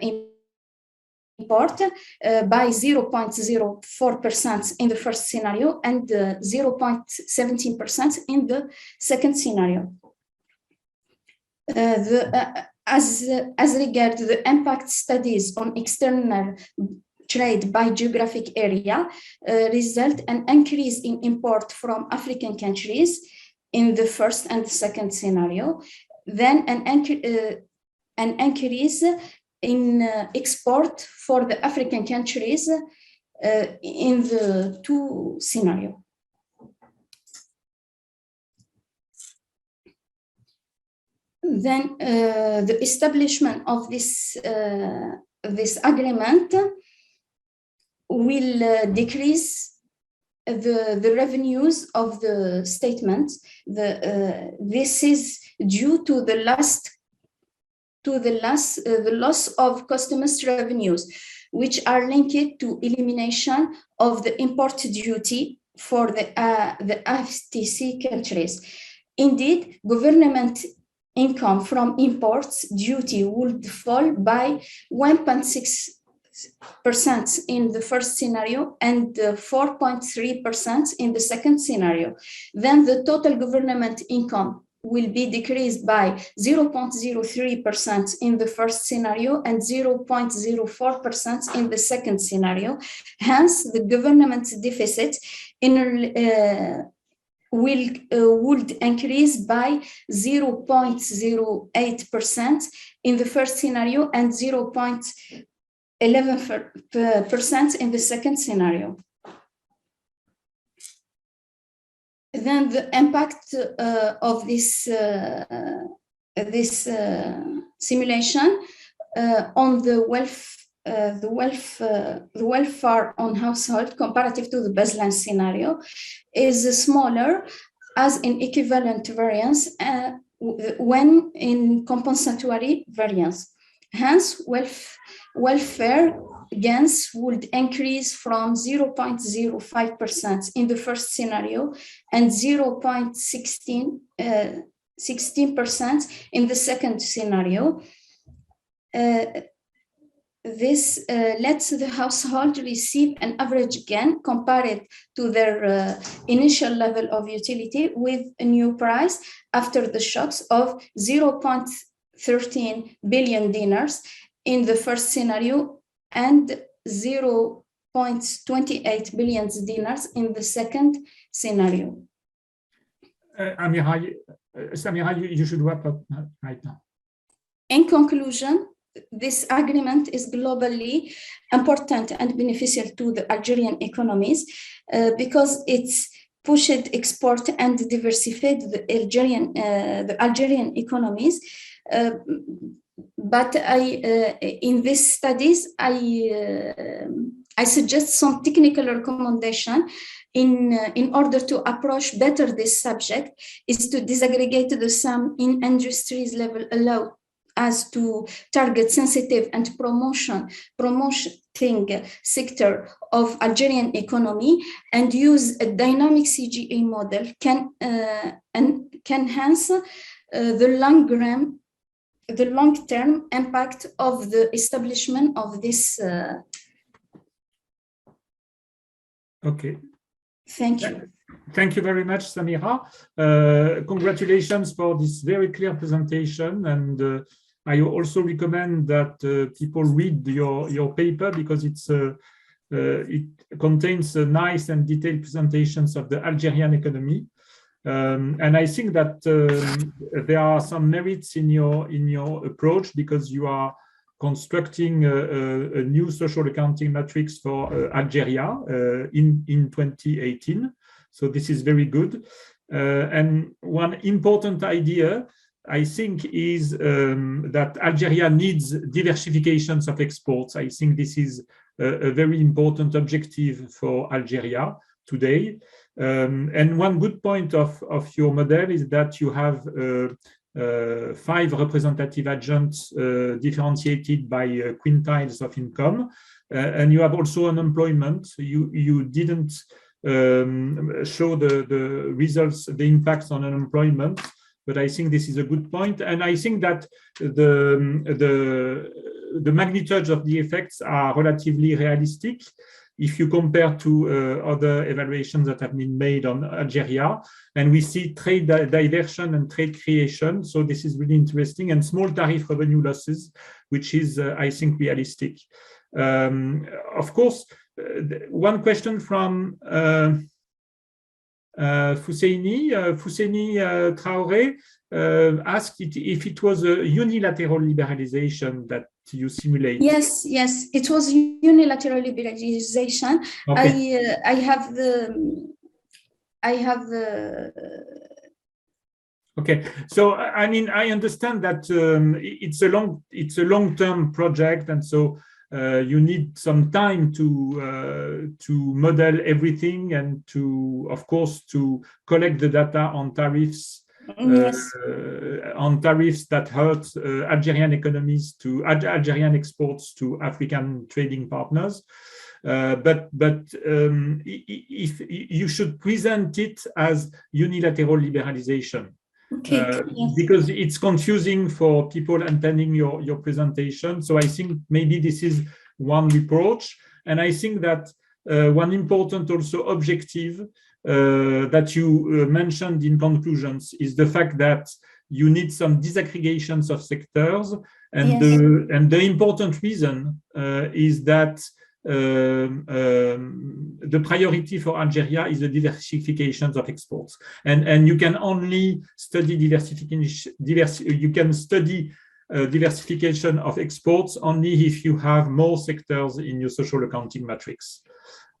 import by 0.04% in the first scenario and 0.17% in the second scenario. As regards the impact studies on external trade by geographic area result an increase in import from African countries in the first and second scenario, then an increase in export for the African countries in the two scenarios. Then the establishment of this agreement will decrease the revenues of the statement. This is due to the loss of customers' revenues, which are linked to elimination of the import duty for the AfCFTA countries. Indeed, government income from imports duty would fall by 1.6% in the first scenario and 4.3% in the second scenario. Then the total government income will be decreased by 0.03% in the first scenario and 0.04% in the second scenario. Hence, the government deficit would increase by 0.08% in the first scenario and 0.11% in the second scenario. Then the impact of this simulation on the welfare on household comparative to the baseline scenario is smaller as in equivalent variance when in compensatory variance. Hence, welfare gains would increase from 0.05% in the first scenario and 0.16% in the second scenario. This lets the household receive an average gain compared to their initial level of utility with a new price after the shocks of 0.13 billion dinars in the first scenario and 0.28 billion dinars in the second scenario. Samira, you should wrap up right now. In conclusion, this agreement is globally important and beneficial to the Algerian economies because it's pushed export and diversified the Algerian economies. But in these studies, I suggest some technical recommendation in order to approach better this subject is to disaggregate the sum in industries level as to target sensitive and promoting sector of Algerian economy and use a dynamic CGA model can enhance the long-term impact of the establishment of this. Okay. Thank you. Thank you very much, Samira. Congratulations for this very clear presentation. And I also recommend that people read your paper because it contains nice and detailed presentations of the Algerian economy. And I think that there are some merits in your approach because you are constructing a new social accounting matrix for Algeria in 2018. So this is very good. And one important idea, I think, is that Algeria needs diversifications of exports. I think this is a very important objective for Algeria today. And one good point of your model is that you have 5 representative agents differentiated by quintiles of income, and you have also unemployment. You didn't show the results, the impacts on unemployment, but I think this is a good point. And I think that the magnitude of the effects are relatively realistic if you compare to other evaluations that have been made on Algeria. And we see trade diversion and trade creation. So this is really interesting, and small tariff revenue losses, which is, I think, realistic. Of course, one question from Fusseini Traoré asked if it was a unilateral liberalization that you simulate. Yes, it was unilateral liberalization. Okay. I have the. Okay, so I mean, I understand that it's a long-term project, and so you need some time to model everything and to, of course, to collect the data on tariffs. Yes. On tariffs that hurt Algerian economies to Algerian exports to African trading partners. But if you should present it as unilateral liberalization. Okay. Yes. Because it's confusing for people attending your presentation. So I think maybe this is one reproach. And I think that one important also objective that you mentioned in conclusions is the fact that you need some disaggregations of sectors. And, yes. the important reason is that the priority for Algeria is the diversification of exports, and you can only study diversification of exports only if you have more sectors in your social accounting matrix.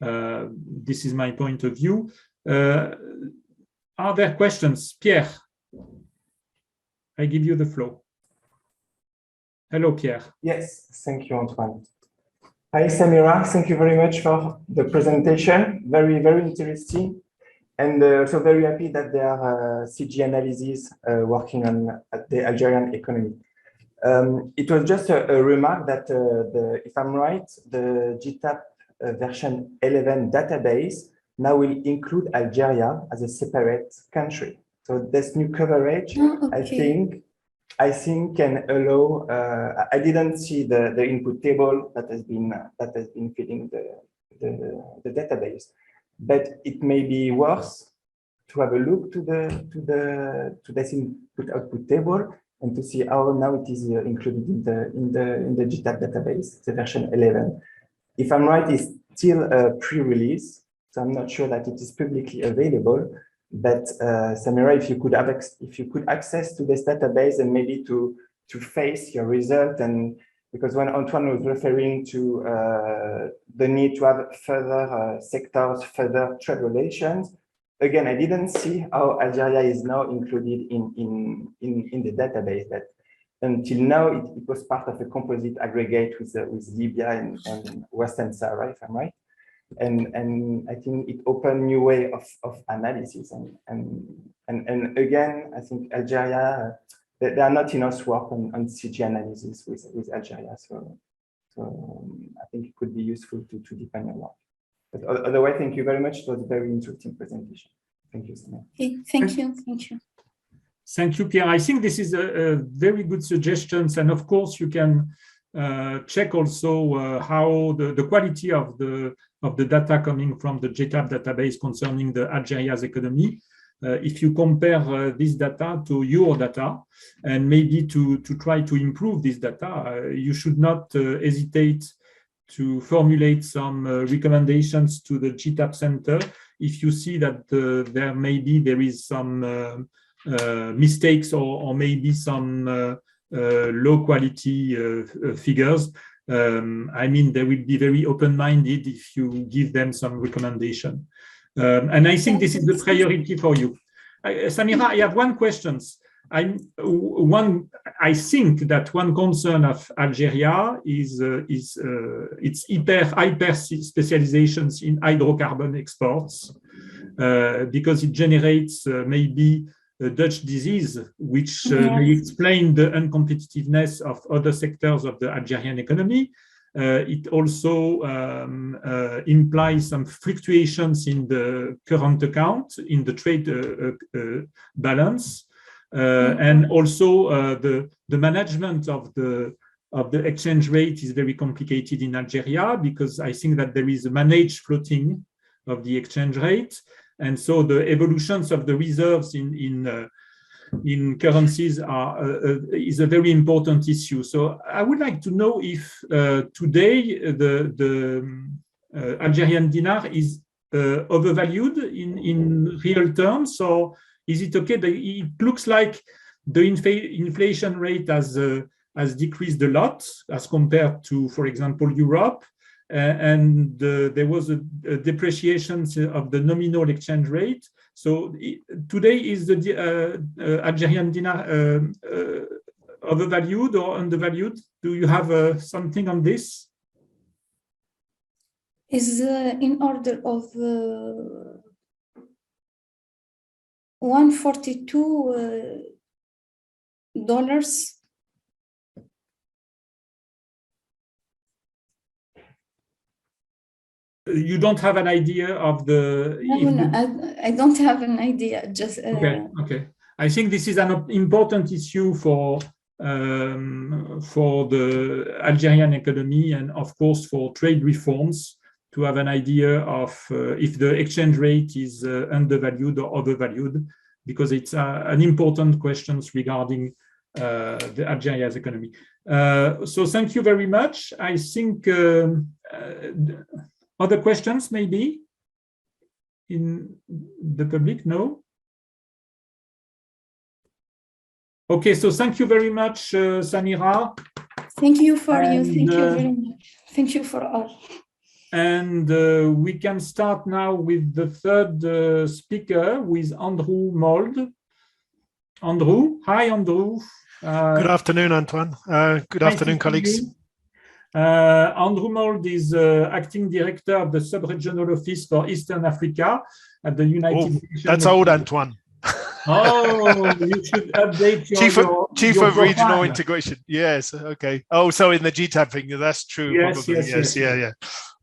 This is my point of view. Are there questions? Pierre, I give you the floor. Hello, Pierre. Yes, thank you, Antoine. Hi, Samira. Thank you very much for the presentation. Very, very interesting. And also very happy that there are CG analyses working on the Algerian economy. It was just a remark that, if I'm right, the GTAP version 11 database now will include Algeria as a separate country. So this new coverage, okay. I think can allow. I didn't see the input table that has been feeding the database, but it may be worth to have a look to this input output table and to see how now it is included in the GTAP database, the version 11. If I'm right, it's still a pre-release, so I'm not sure that it is publicly available. But Samira, if you could access to this database and maybe to face your result, and because when Antoine was referring to the need to have further sectors, further trade relations, again, I didn't see how Algeria is now included in the database. That until now it was part of a composite aggregate with Libya and Western Sahara, if I'm right. And I think it opened new way of analysis and again I think Algeria there are not enough work on CG analysis with Algeria. So I think it could be useful to deepen your work. But otherwise, thank you very much. It was a very interesting presentation. Thank you, Samira. Okay, thank you. Thank you. Thank you, Pierre. I think this is a very good suggestions. And of course, you can check also how the quality of the data coming from the GTAP database concerning the Algeria's economy. If you compare this data to your data and maybe to try to improve this data, you should not hesitate to formulate some recommendations to the GTAP center if you see that there is some mistakes or maybe some low quality figures. I mean, they will be very open-minded if you give them some recommendation. And I think this is the priority for you. Samira, I have one question. I think that one concern of Algeria is its hyper specializations in hydrocarbon exports, because it generates maybe a Dutch disease, which may explain the uncompetitiveness of other sectors of the Algerian economy. It also implies some fluctuations in the current account, in the trade balance, and also the management of the exchange rate is very complicated in Algeria, because I think that there is a managed floating of the exchange rate, and so the evolutions of the reserves in currencies is a very important issue. So I would like to know if today the Algerian dinar is overvalued in real terms, or is it okay? It looks like the inflation rate has decreased a lot as compared to, for example, Europe, and there was a depreciation of the nominal exchange rate. So today, is the Algerian dinar overvalued or undervalued? Do you have something on this? Is in order of $142. You don't have an idea of the... No, I don't have an idea. Just okay. I think this is an important issue for the Algerian economy, and of course for trade reforms, to have an idea of if the exchange rate is undervalued or overvalued, because it's an important question regarding the Algeria's economy. So thank you very much. I think other questions maybe in the public? No? Okay, so thank you very much, Samira. Thank you for you. Thank you very much. Thank you for all. And we can start now with the third speaker, with Andrew Mould. Andrew, hi, Andrew. Good afternoon, Antoine. Good afternoon, colleagues. Andrew Mould is acting director of the Sub-Regional Office for Eastern Africa at the United Nations. That's old, Antoine. Oh, you should update your Chief your of profile. Regional Integration. Yes, okay. Oh, so in the GTAP thing, that's true. Yes, probably. yes. Yeah.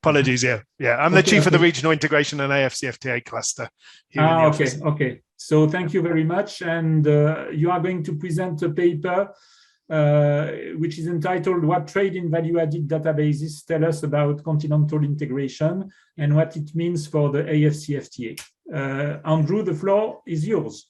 Apologies, yeah. I'm the chief of the Regional Integration and AfCFTA cluster here in the office. Okay. So thank you very much. And you are going to present a paper which is entitled "What Trade in Value-Added Databases Tell Us About Continental Integration and What It Means for the AfCFTA." Andrew, the floor is yours.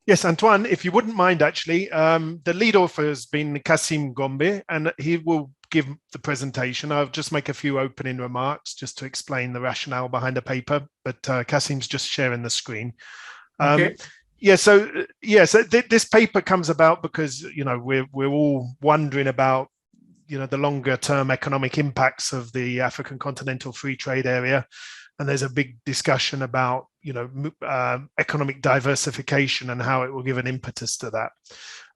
Yes, Antoine, if you wouldn't mind, actually, the lead author has been Kassim Gombe, and he will give the presentation. I'll just make a few opening remarks just to explain the rationale behind the paper, but Kassim's just sharing the screen. Okay. So this paper comes about because, we're all wondering about, the longer term economic impacts of the African Continental Free Trade Area. And there's a big discussion about, economic diversification and how it will give an impetus to that.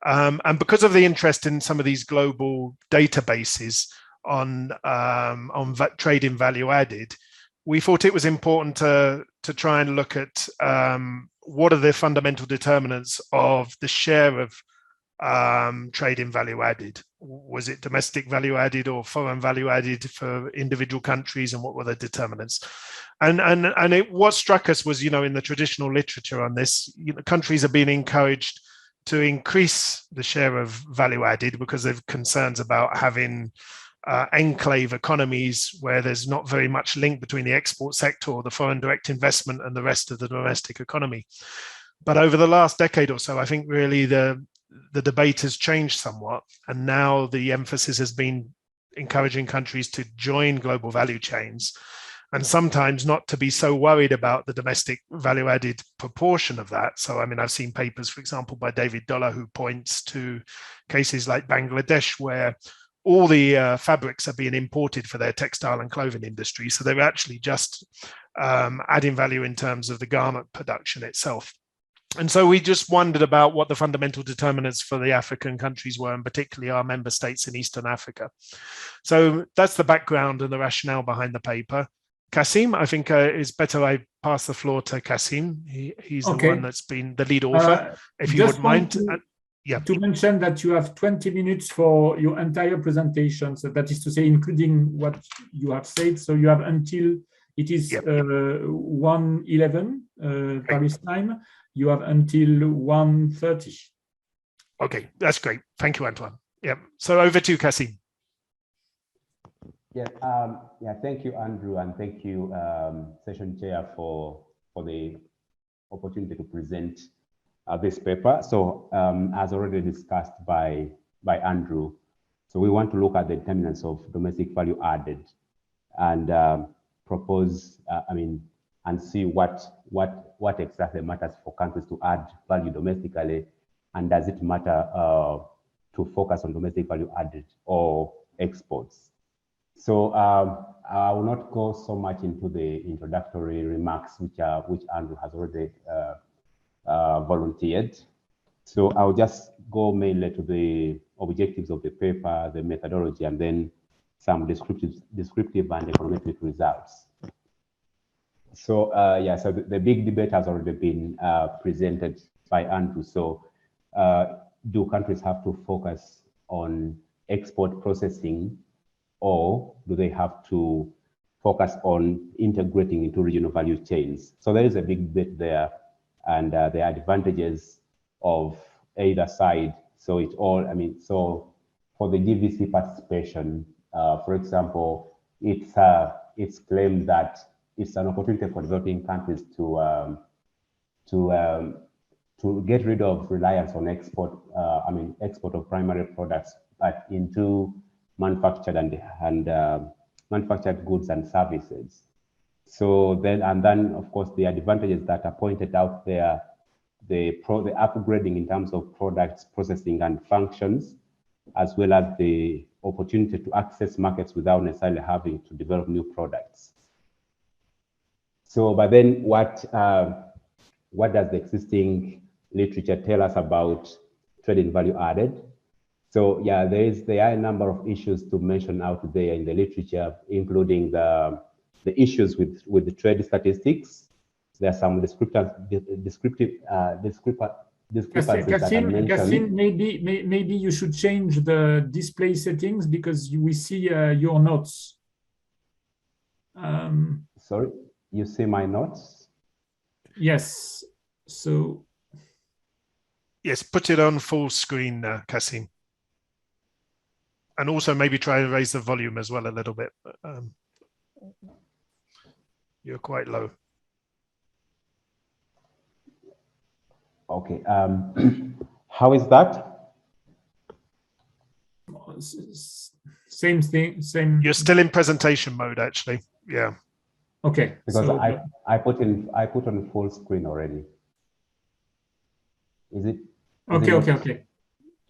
And because of the interest in some of these global databases on trade in value added, we thought it was important to try and look at what are the fundamental determinants of the share of trade in value added? Was it domestic value added or foreign value added for individual countries, and what were the determinants? What struck us was, in the traditional literature on this, countries are being encouraged to increase the share of value added because they've concerns about having enclave economies where there's not very much link between the export sector or the foreign direct investment and the rest of the domestic economy. But over the last decade or so, I think really the debate has changed somewhat, and now the emphasis has been encouraging countries to join global value chains, and sometimes not to be so worried about the domestic value added proportion of that. So, I've seen papers, for example, by David Dollar, who points to cases like Bangladesh, where all the fabrics are being imported for their textile and clothing industry. So they're actually just adding value in terms of the garment production itself. And so we just wondered about what the fundamental determinants for the African countries were, and particularly our member states in Eastern Africa. So that's the background and the rationale behind the paper. Kasim, I think it's better I pass the floor to Kasim. He's the one that's been the lead author, if you wouldn't mind. To mention that you have 20 minutes for your entire presentation. So that is to say, including what you have said. So you have until it is 1:11 Paris time. You have until 1:30. Okay, that's great. Thank you, Antoine. Yeah. So over to Kasim. Yeah. Thank you, Andrew, and thank you, session chair, for the opportunity to present this paper. So, as already discussed by Andrew, so we want to look at the determinants of domestic value added, and propose, and see what exactly matters for countries to add value domestically, and does it matter to focus on domestic value added or exports? So I will not go so much into the introductory remarks, which Andrew has already volunteered. So I'll just go mainly to the objectives of the paper, the methodology, and then some descriptive and econometric results. So so the big debate has already been presented by Andrew. So do countries have to focus on export processing, or do they have to focus on integrating into regional value chains? So there is a big debate there, and the advantages of either side. So it's all, so for the GVC participation, for example, it's claimed that it's an opportunity for developing countries to get rid of reliance on export, export of primary products, but into manufactured and manufactured goods and services. So then of course the advantages that are pointed out there, the upgrading in terms of products, processing and functions, as well as the opportunity to access markets without necessarily having to develop new products. So, but then what does the existing literature tell us about trade in value added? So yeah, there are a number of issues to mention out there in the literature, including the issues with the trade statistics. There are some discrepancies that are mentioned. Kasim, maybe you should change the display settings, because we see your notes. Sorry, you see my notes? Yes. So. Yes, put it on full screen, Kasim. And also maybe try to raise the volume as well a little bit. You're quite low. Okay. How is that? Same thing. Same. You're still in presentation mode, actually. Yeah. Okay. Because so, I put on full screen already. Is it? Okay.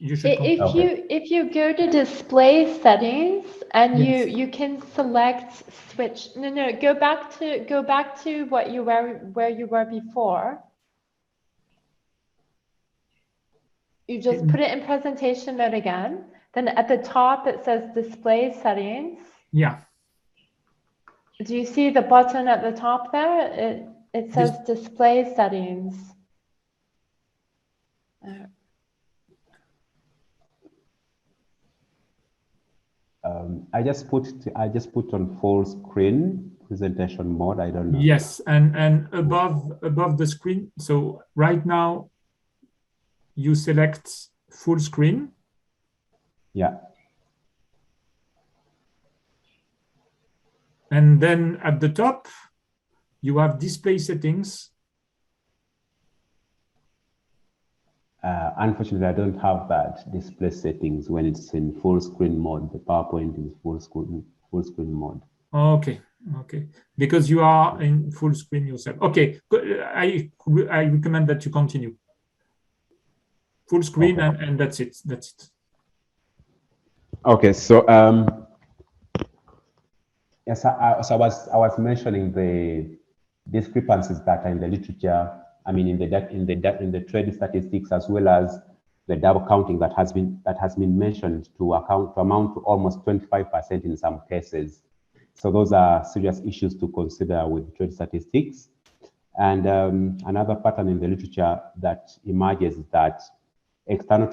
You should if you go to display settings and yes, you can select switch. No, go back to what you were where you were before. You just put it in presentation mode again. Then at the top it says display settings. Yeah. Do you see the button at the top there? It says display settings. I just put on full screen presentation mode. I don't know. Yes, and above the screen. So right now, you select full screen. Yeah. And then at the top, you have display settings. Unfortunately, I don't have that display settings when it's in full screen mode. The PowerPoint is full screen mode. Okay, okay, because you are in full screen yourself. Okay, I recommend that you continue. Full screen, okay. and that's it. That's it. Okay, so yes, I was mentioning the discrepancies that are in the literature. I mean, in the trade statistics, as well as the double counting that has been mentioned to amount to almost 25% in some cases. So those are serious issues to consider with trade statistics. And another pattern in the literature that emerges is that external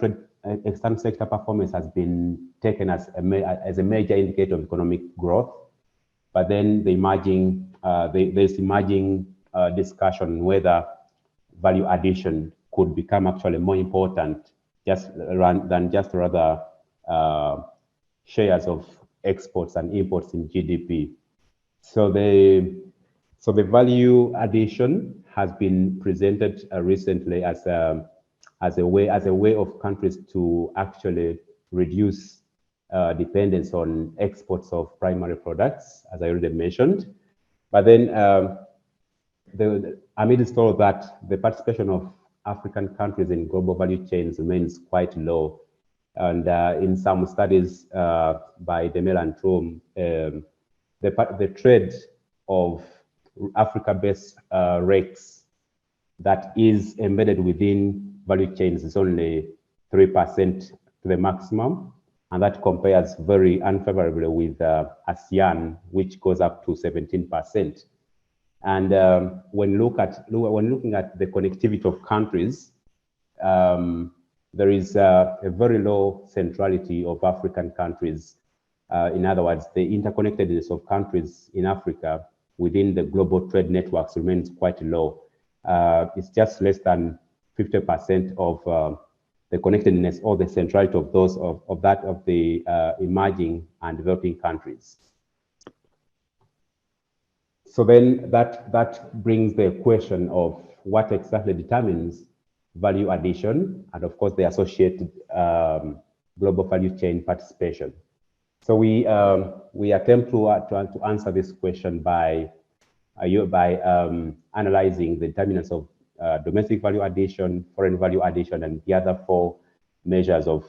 sector performance has been taken as a major indicator of economic growth. But then there's emerging discussion whether value addition could become actually more important than just rather shares of exports and imports in GDP. So the value addition has been presented recently as a way of countries to actually reduce dependence on exports of primary products, as I already mentioned. But then amidst all that, the participation of African countries in global value chains remains quite low. And in some studies by Zembele and Trom, the trade of Africa-based RECs that is embedded within value chains is only 3% to the maximum. And that compares very unfavorably with ASEAN, which goes up to 17%. And when looking at the connectivity of countries, there is a very low centrality of African countries. In other words, the interconnectedness of countries in Africa within the global trade networks remains quite low. It's just less than 50% of the connectedness or the centrality of those of the emerging and developing countries. So then that brings the question of what exactly determines value addition, and of course the associated global value chain participation. So we attempt to answer this question by analyzing the determinants of domestic value addition, foreign value addition, and the other four measures of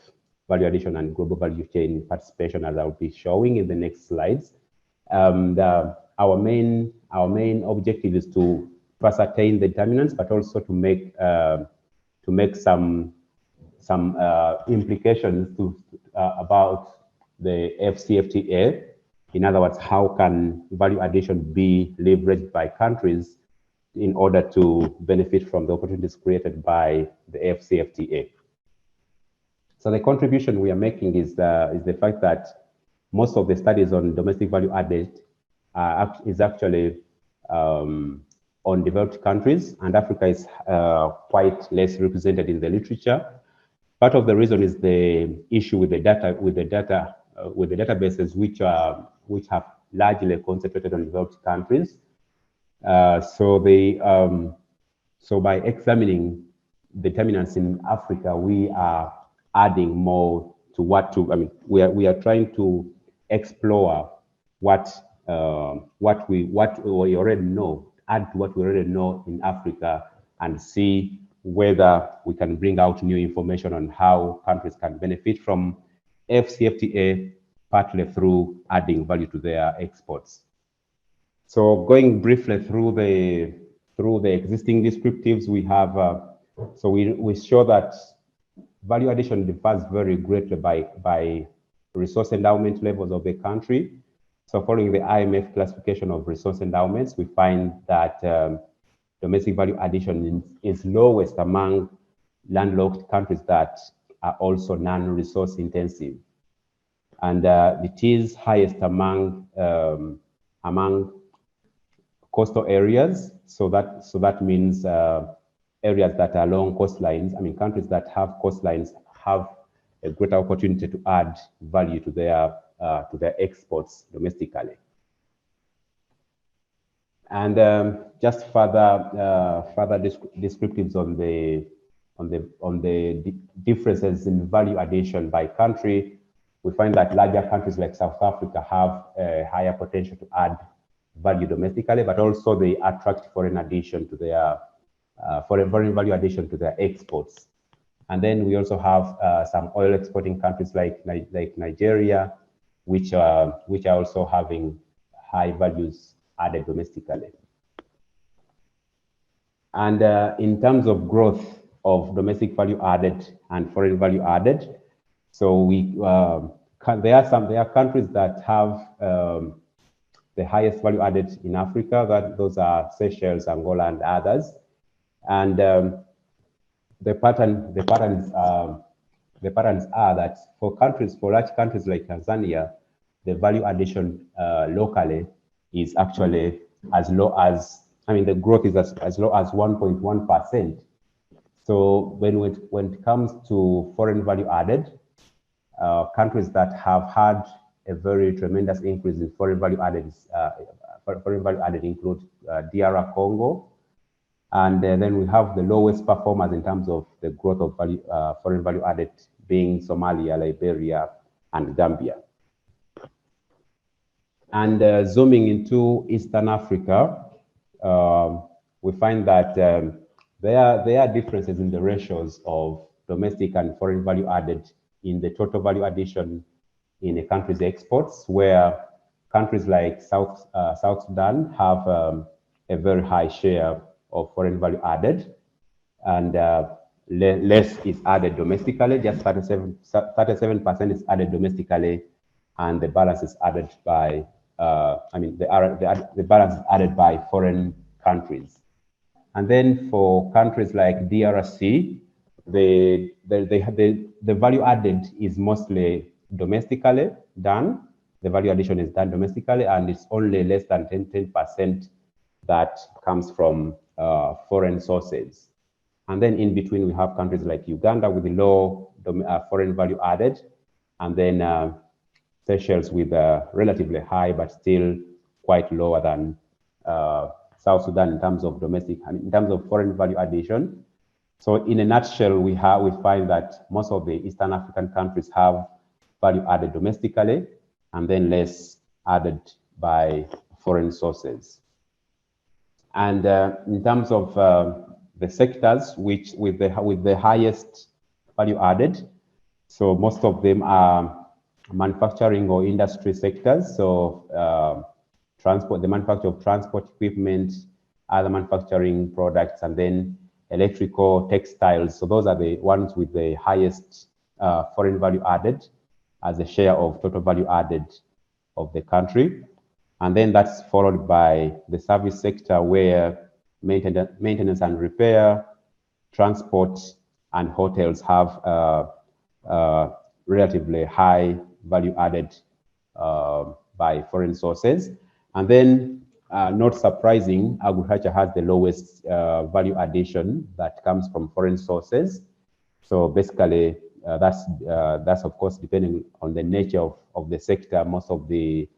value addition and global value chain participation, as I'll be showing in the next slides. Our main objective is to ascertain the determinants, but also to make some implications about the AfCFTA. In other words, how can value addition be leveraged by countries in order to benefit from the opportunities created by the AfCFTA? So the contribution we are making is the fact that most of the studies on domestic value added is actually on developed countries, and Africa is quite less represented in the literature. Part of the reason is the issue with the databases which have largely concentrated on developed countries. So by examining determinants in Africa, we are adding more to we are trying to explore what we already know, add to what we already know in Africa, and see whether we can bring out new information on how countries can benefit from AfCFTA, partly through adding value to their exports. So going briefly through the existing descriptives we have, so we show that value addition differs very greatly by resource endowment levels of the country. So following the IMF classification of resource endowments, we find that domestic value addition is lowest among landlocked countries that are also non-resource intensive. and it is highest among coastal areas. So that means areas that are along coastlines. I mean, countries that have coastlines have a greater opportunity to add value to their exports domestically. And just further descriptives on the differences in value addition by country. We find that larger countries like South Africa have a higher potential to add value domestically, but also they attract foreign addition to their foreign value addition to their exports. And then we also have some oil exporting countries like Nigeria, which are also having high values added domestically. And in terms of growth of domestic value added and foreign value added, so there are countries that have the highest value added in Africa. Those are Seychelles, Angola, and others. And the patterns are that for large countries like Tanzania, the value addition locally is actually as low as, I mean, the growth is as low as 1.1%. So when it comes to foreign value added, countries that have had a very tremendous increase in foreign value added include DR Congo, and then we have the lowest performers in terms of the growth of foreign value added being Somalia, Liberia, and Gambia. And zooming into Eastern Africa, we find that there are differences in the ratios of domestic and foreign value added in the total value addition in a country's exports, where countries like South Sudan have a very high share of foreign value added, and less is added domestically. Just 37% is added domestically, and the balance is added by the balance is added by foreign countries. And then for countries like DRC, the value added is mostly domestically done. The value addition is done domestically, and it's only less than 10% that comes from foreign sources. And then in between, we have countries like Uganda with low foreign value added, and then Seychelles with relatively high, but still quite lower than South Sudan in terms of domestic, in terms of foreign value addition. So in a nutshell, we find that most of the Eastern African countries have value added domestically, and then less added by foreign sources. And in terms of the sectors which with the highest value added, so most of them are manufacturing or industry sectors. So the manufacture of transport equipment, other manufacturing products, and then electrical, textiles. So those are the ones with the highest foreign value added as a share of total value added of the country. And then that's followed by the service sector, where maintenance and repair, transport, and hotels have relatively high value added by foreign sources. And then, not surprising, agriculture has the lowest value addition that comes from foreign sources. So basically, that's of course depending on the nature of the sector. Most of the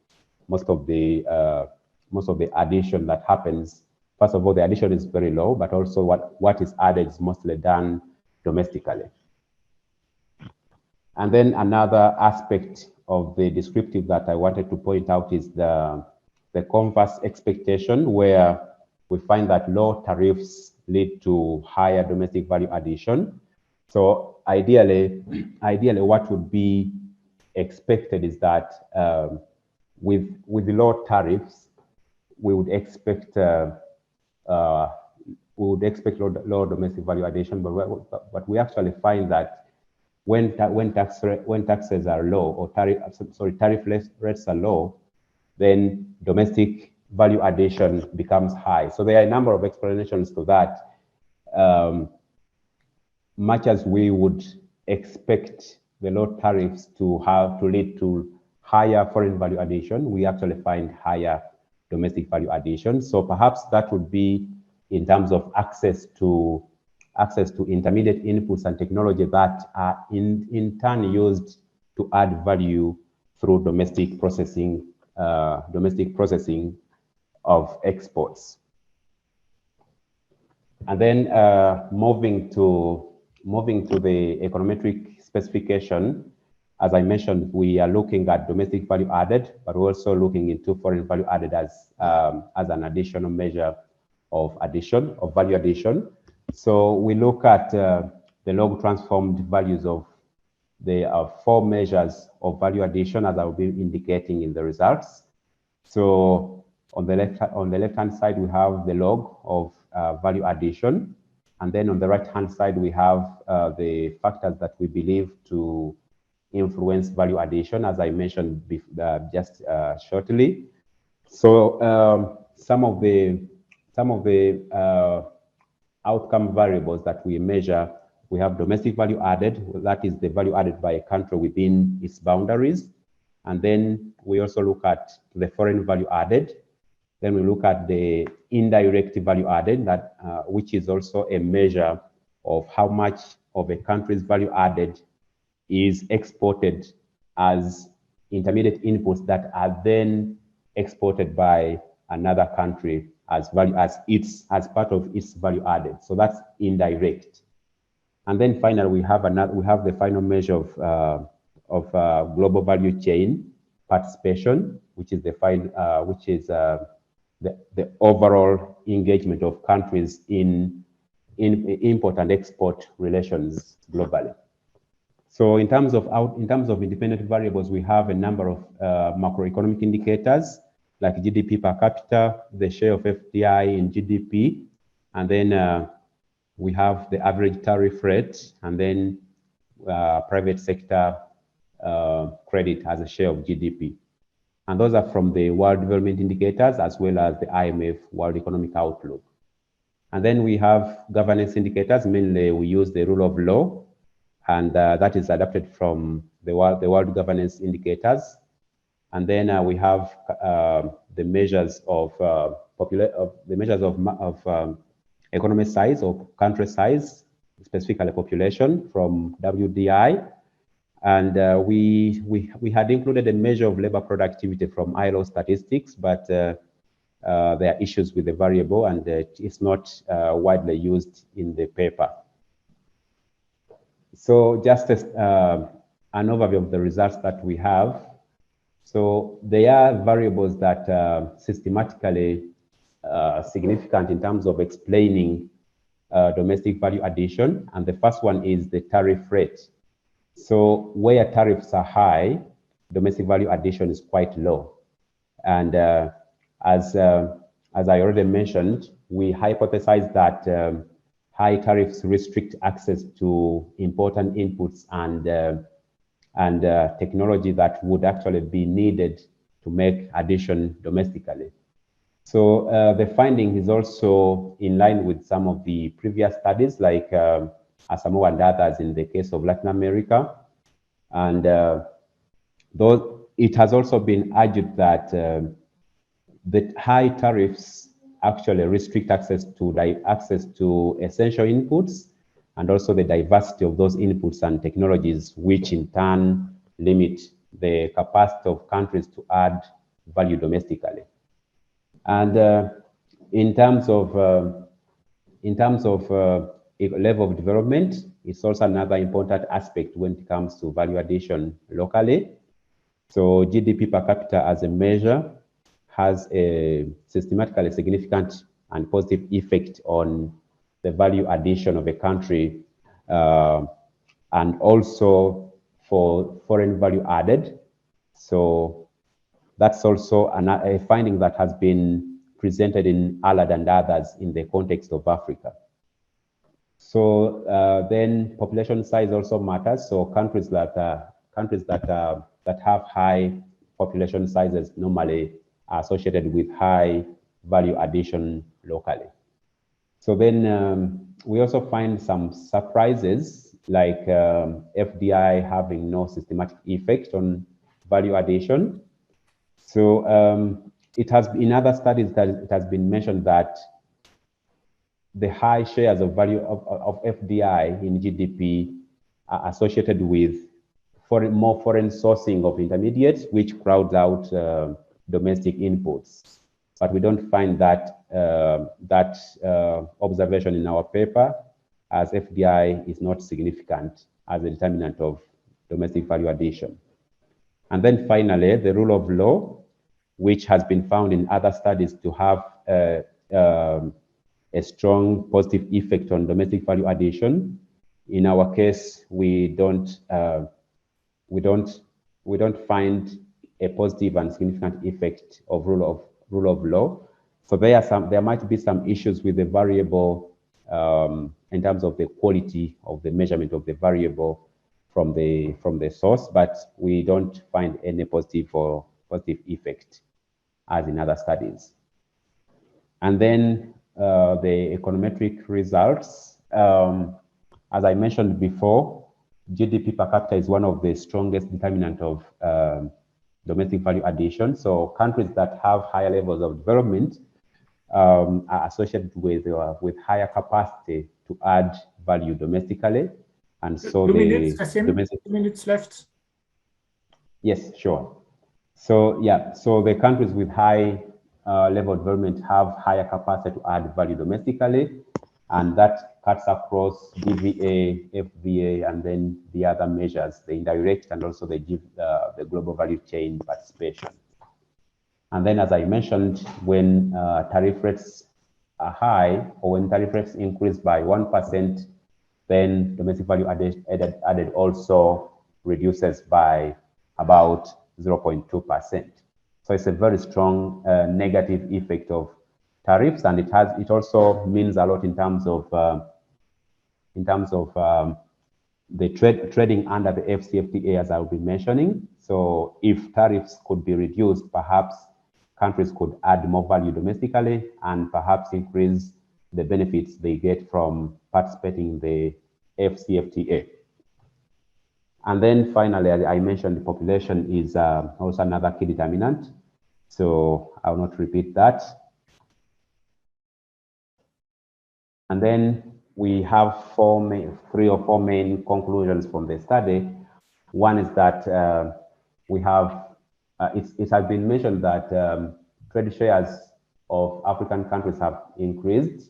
addition that happens, first of all, the addition is very low, but also what is added is mostly done domestically. And then another aspect of the descriptive that I wanted to point out is the converse expectation, where we find that low tariffs lead to higher domestic value addition. So ideally what would be expected is that with the low tariffs, we would expect low domestic value addition, but we actually find that when taxes are low, or tariff rates are low, then domestic value addition becomes high. So there are a number of explanations to that. Much as we would expect tariffs to lead to higher foreign value addition, we actually find higher domestic value addition. So perhaps that would be in terms of access to intermediate inputs and technology that are in turn used to add value through domestic processing of exports. And then moving to the econometric specification, as I mentioned, we are looking at domestic value added, but we're also looking into foreign value added as an additional measure of value addition. So we look at the log transformed values of the 4 measures of value addition, as I will be indicating in the results. So on the left-hand side, we have the log of value addition. And then on the right-hand side, we have the factors that we believe to influence value addition, as I mentioned just shortly. So some of the outcome variables that we measure, we have domestic value added, that is the value added by a country within its boundaries. And then we also look at the foreign value added. Then we look at the indirect value added, that which is also a measure of how much of a country's value added is exported as intermediate inputs that are then exported by another country as part of its value added. So that's indirect. And then finally, we have the final measure of global value chain participation, which is the overall engagement of countries in import and export relations globally. So in terms of independent variables, we have a number of macroeconomic indicators like GDP per capita, the share of FDI in GDP, and then we have the average tariff rate, and then private sector credit as a share of GDP. And those are from the World Development Indicators as well as the IMF World Economic Outlook. And then we have governance indicators. Mainly we use the rule of law, and that is adapted from the World Governance Indicators. And then we have the measures of economic size or country size, specifically population from WDI. And we had included a measure of labor productivity from ILO statistics, but there are issues with the variable, and it's not widely used in the paper. So just as an overview of the results that we have. So there are variables that are systematically significant in terms of explaining domestic value addition. And the first one is the tariff rate. So where tariffs are high, domestic value addition is quite low. And as I already mentioned, we hypothesize that high tariffs restrict access to important inputs and technology that would actually be needed to make addition domestically. So the finding is also in line with some of the previous studies, like Asamoah and others in the case of Latin America. And though it has also been argued that the high tariffs actually restrict access to essential inputs, and also the diversity of those inputs and technologies, which in turn limit the capacity of countries to add value domestically. And in terms of level of development, it's also another important aspect when it comes to value addition locally. So GDP per capita as a measure has a systematically significant and positive effect on the value addition of a country, and also for foreign value added. So that's also a finding that has been presented in ALAD and others in the context of Africa. So then population size also matters. So countries that have high population sizes normally are associated with high value addition locally. So then we also find some surprises like FDI having no systematic effect on value addition. So it has, in other studies, that it has been mentioned that the high shares of value of FDI in GDP are associated with more foreign sourcing of intermediates, which crowds out domestic inputs. But we don't find that observation in our paper, as FDI is not significant as a determinant of domestic value addition. And then finally, the rule of law, which has been found in other studies to have a strong positive effect on domestic value addition. In our case, we don't find a positive and significant effect of rule of law. So there might be some issues with the variable in terms of the quality of the measurement of the variable from the source, but we don't find any positive effect as in other studies. And then the econometric results, as I mentioned before, GDP per capita is one of the strongest determinant of domestic value addition. So countries that have higher levels of development are associated with higher capacity to add value domestically. And so 2 minutes left. Yes, sure. So yeah, so the countries with high level of development have higher capacity to add value domestically, and that cuts across DVA, FVA, and then the other measures, the indirect and also the global value chain participation. And then, as I mentioned, when tariff rates are high, or when tariff rates increase by 1%, then domestic value added also reduces by about 0.2%. So it's a very strong negative effect of tariffs, and it also means a lot in terms of the trading under the AfCFTA, as I'll be mentioning. So if tariffs could be reduced, perhaps countries could add more value domestically and perhaps increase the benefits they get from participating in the AfCFTA. And then finally, as I mentioned, the population is also another key determinant. So I will not repeat that. And then we have three or four main conclusions from the study. One is that we have, it has been mentioned that trade shares of African countries have increased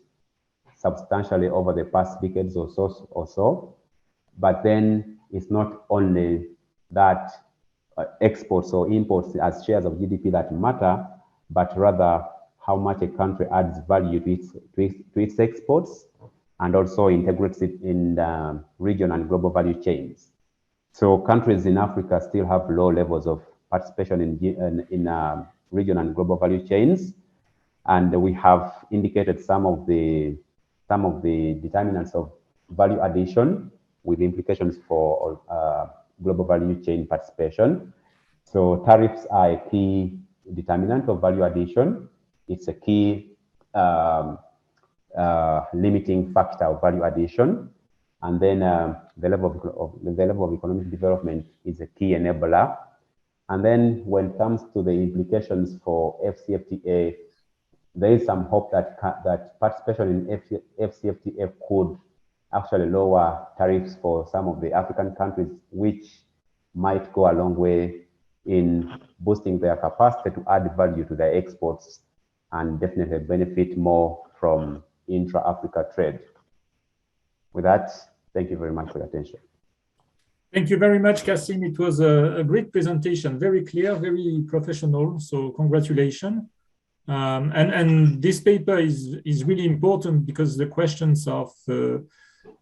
substantially over the past decades or so. But then it's not only that exports or imports as shares of GDP that matter, but rather how much a country adds value to its exports and also integrates it in the region and global value chains. So countries in Africa still have low levels of participation in region and global value chains, and we have indicated some of the determinants of value addition with implications for global value chain participation. So tariffs are a key determinant of value addition. It's a key limiting factor of value addition. And then the level of economic development is a key enabler. And then when it comes to the implications for AfCFTA, there is some hope that participation in AfCFTA could actually lower tariffs for some of the African countries, which might go a long way in boosting their capacity to add value to their exports and definitely benefit more from intra-Africa trade. With that, thank you very much for your attention. Thank you very much, Kassim. It was a great presentation, very clear, very professional. So congratulations. And this paper is really important because the questions of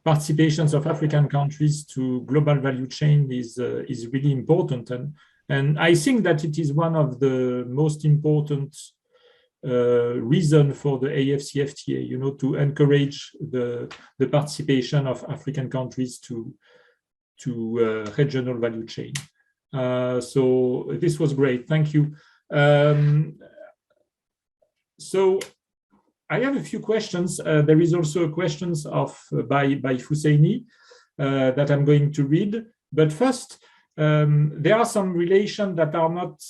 participations of African countries to global value chain is really important. And I think that it is one of the most important reason for the AfCFTA, to encourage the participation of African countries to regional value chain. So this was great. Thank you. So I have a few questions. There is also questions by Husseini. that I'm going to read. But first, there are some relations that are not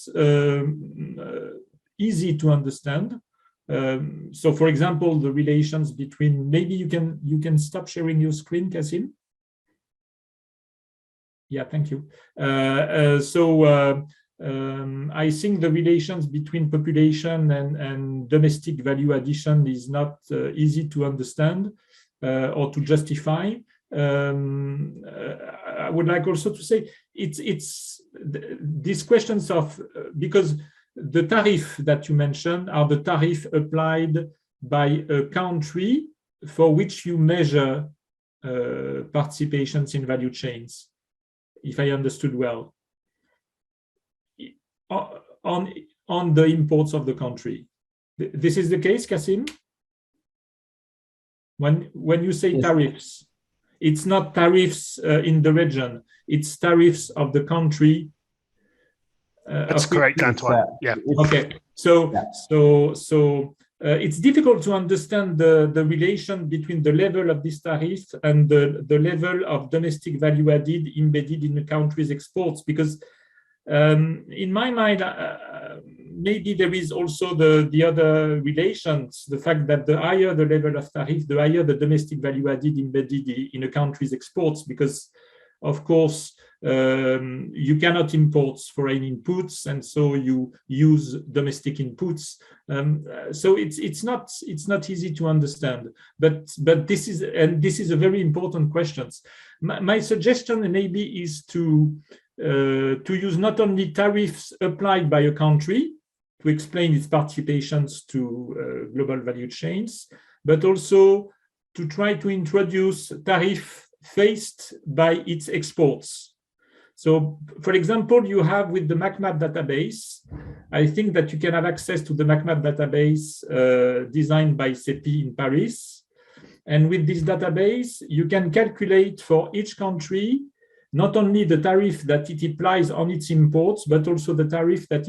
easy to understand. So, for example, the relations between, maybe you can stop sharing your screen, Kasim. Yeah, thank you. I think the relations between population and domestic value addition is not easy to understand or to justify. I would like also to say it's these questions of, because the tariff that you mentioned are the tariff applied by a country for which you measure participations in value chains, if I understood well, on the imports of the country. This is the case, Kasim? When you say tariffs, it's not tariffs in the region, it's tariffs of the country. That's correct, Antoine. Yeah. Okay. It's difficult to understand the relation between the level of this tariff and the level of domestic value added embedded in the country's exports, because in my mind, maybe there is also the other relations, the fact that the higher the level of tariff, the higher the domestic value added embedded in a country's exports, because of course, you cannot import foreign inputs, and so you use domestic inputs. So it's not easy to understand. But this is a very important question. My suggestion maybe is to use not only tariffs applied by a country to explain its participations to global value chains, but also to try to introduce tariff faced by its exports. So, for example, you have with the MacMap database, I think that you can have access to the MacMap database designed by CEPI in Paris. And with this database, you can calculate for each country not only the tariff that it applies on its imports, but also the tariff that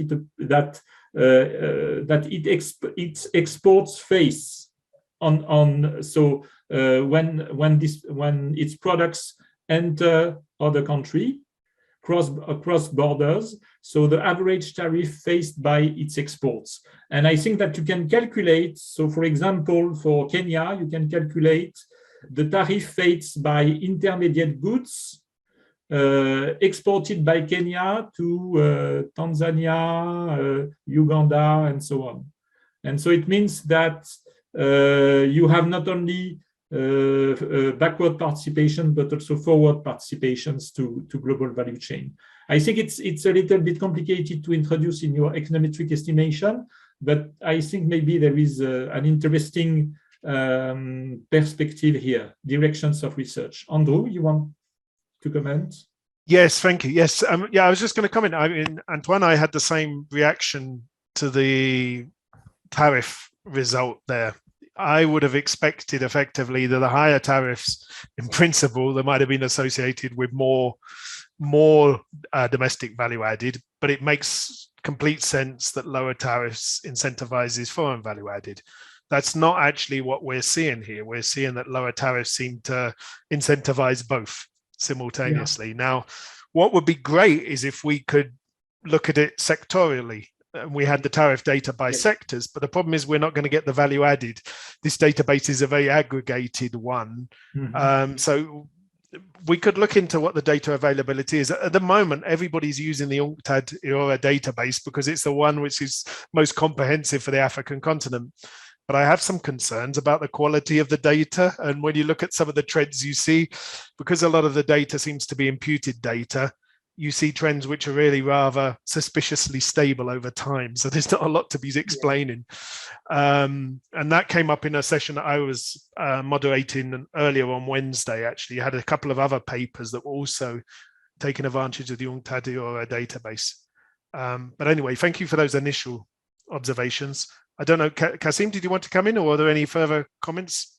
its exports face on. So when its products enter other country across borders, so the average tariff faced by its exports. And I think that you can calculate. So, for example, for Kenya, you can calculate the tariff faced by intermediate goods exported by Kenya to Tanzania, Uganda, and so on. And so it means that you have not only backward participation, but also forward participations to global value chain. I think it's a little bit complicated to introduce in your econometric estimation, but I think maybe there is an interesting perspective here, directions of research. Andrew, you want to comment? Yes, thank you. Yes, yeah, I was just going to comment. I mean, Antoine, I had the same reaction to the tariff result there. I would have expected effectively that the higher tariffs, in principle, they might have been associated with more domestic value added, but it makes complete sense that lower tariffs incentivizes foreign value added. That's not actually what we're seeing here. We're seeing that lower tariffs seem to incentivize both simultaneously. Yeah. Now, what would be great is if we could look at it sectorially. We had the tariff data by sectors, but the problem is we're not going to get the value added. This database is a very aggregated one. Mm-hmm. So we could look into what the data availability is. At the moment, everybody's using the UNCTAD EORA database because it's the one which is most comprehensive for the African continent. But I have some concerns about the quality of the data. And when you look at some of the trends you see, because a lot of the data seems to be imputed data, you see trends which are really rather suspiciously stable over time. So there's not a lot to be explaining. And that came up in a session that I was moderating earlier on Wednesday, actually. You had a couple of other papers that were also taking advantage of the UNCTAD EORA database. But anyway, thank you for those initial observations. I don't know, Kasim, did you want to come in, or are there any further comments?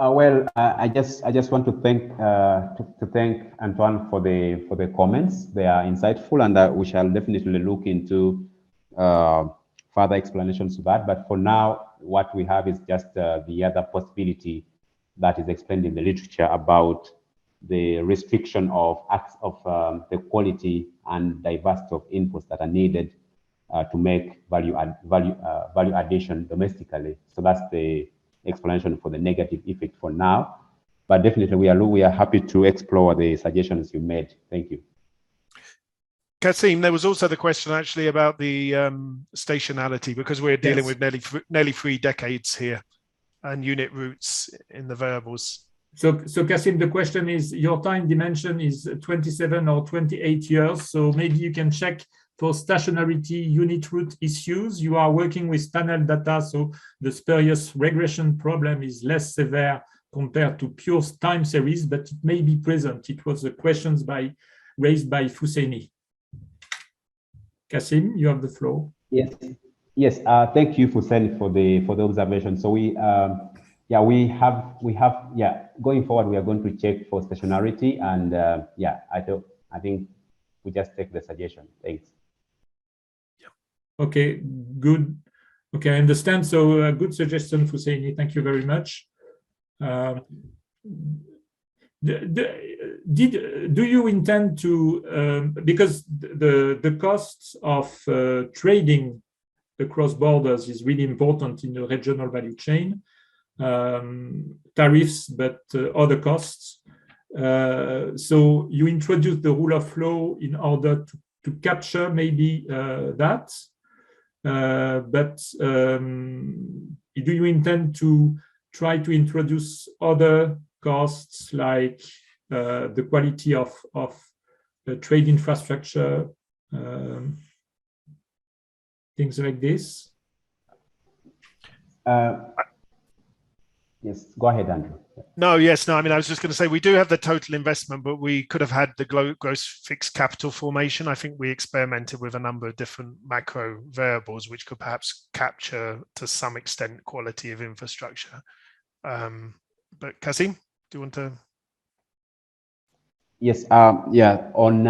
Well, I just want to thank Antoine for the comments. They are insightful, and we shall definitely look into further explanations of that. But for now, what we have is just the other possibility that is explained in the literature about the restriction of the quality and diversity of inputs that are needed to make value addition domestically. So that's the explanation for the negative effect for now. But definitely we are happy to explore the suggestions you made. Thank you. Kasim, there was also the question actually about the stationality, because we're dealing with nearly 3 decades here and unit roots in the variables. So Kasim, the question is, your time dimension is 27 or 28 years. So maybe you can check for stationarity unit root issues. You are working with panel data, so the spurious regression problem is less severe compared to pure time series, but it may be present. It was the questions raised by Fousseni. Kasim, you have the floor. Yes. Thank you, Fousseni, for the observation. So we have going forward, we are going to check for stationarity, and I think we just take the suggestion. Thanks. Okay, good. Okay, I understand. So good suggestion, Fousseni. Thank you very much. Do you intend to, because the costs of trading across borders is really important in the regional value chain, tariffs, but other costs. So you introduce the rule of law in order to capture maybe that, but do you intend to try to introduce other costs like the quality of the trade infrastructure, things like this? Yes, go ahead, Andrew. No, I mean, I was just going to say, we do have the total investment, but we could have had the gross fixed capital formation. I think we experimented with a number of different macro variables, which could perhaps capture to some extent quality of infrastructure. But Kasim, do you want to? Yes, on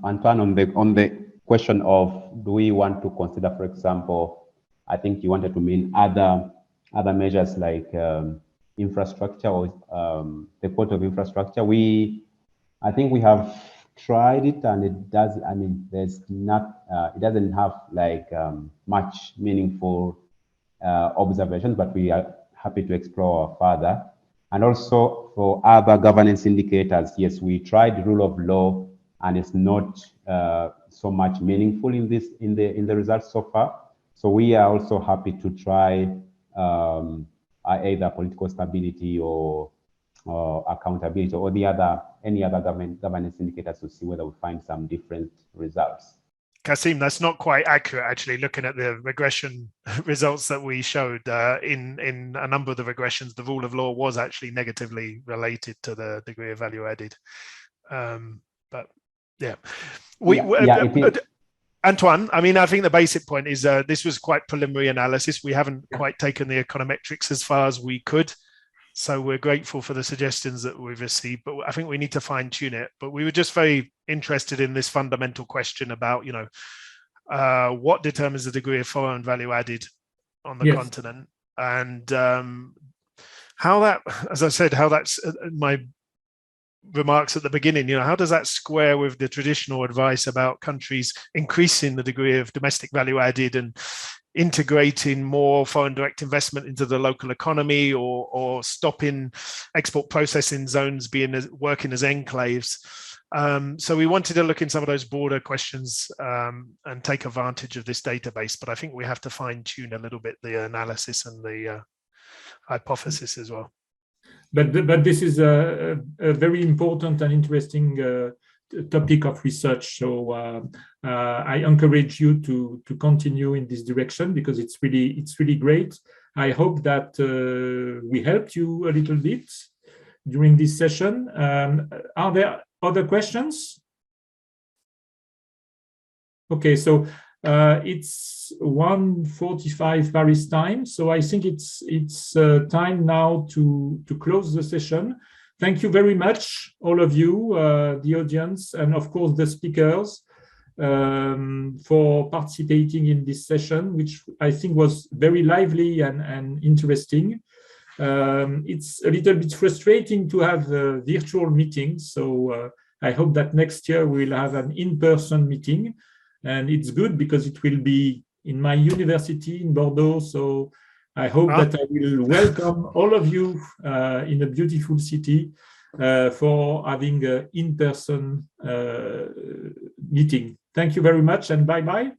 Antoine, on the question of, do we want to consider, for example, I think you wanted to mean other measures like infrastructure or the quality of infrastructure. I think we have tried it, and it does. I mean, it doesn't have like much meaningful observations, but we are happy to explore further. And also for other governance indicators, yes, we tried rule of law, and it's not so much meaningful in the results so far. So we are also happy to try either political stability or accountability, or any other governance indicators to see whether we find some different results. Kasim, that's not quite accurate, actually. Looking at the regression results that we showed in a number of the regressions, the rule of law was actually negatively related to the degree of value added. But yeah, Antoine, I mean, I think the basic point is this was quite preliminary analysis. We haven't quite taken the econometrics as far as we could. So we're grateful for the suggestions that we've received, but I think we need to fine tune it. But we were just very interested in this fundamental question about, what determines the degree of foreign value added on the continent, and how that, as I said, how that's my remarks at the beginning, how does that square with the traditional advice about countries increasing the degree of domestic value added and integrating more foreign direct investment into the local economy, or stopping export processing zones working as enclaves? So we wanted to look in some of those broader questions and take advantage of this database, but I think we have to fine tune a little bit the analysis and the hypothesis as well. But this is a very important and interesting topic of research. So I encourage you to continue in this direction, because it's really great. I hope that we helped you a little bit during this session. Are there other questions? Okay, so it's 1:45 Paris time, so I think it's time now to close the session. Thank you very much, all of you, the audience, and of course the speakers, for participating in this session, which I think was very lively and interesting. It's a little bit frustrating to have virtual meetings. So I hope that next year we'll have an in-person meeting. And it's good because it will be in my university in Bordeaux. So I hope that I will welcome all of you in a beautiful city for having an in-person meeting. Thank you very much and bye-bye.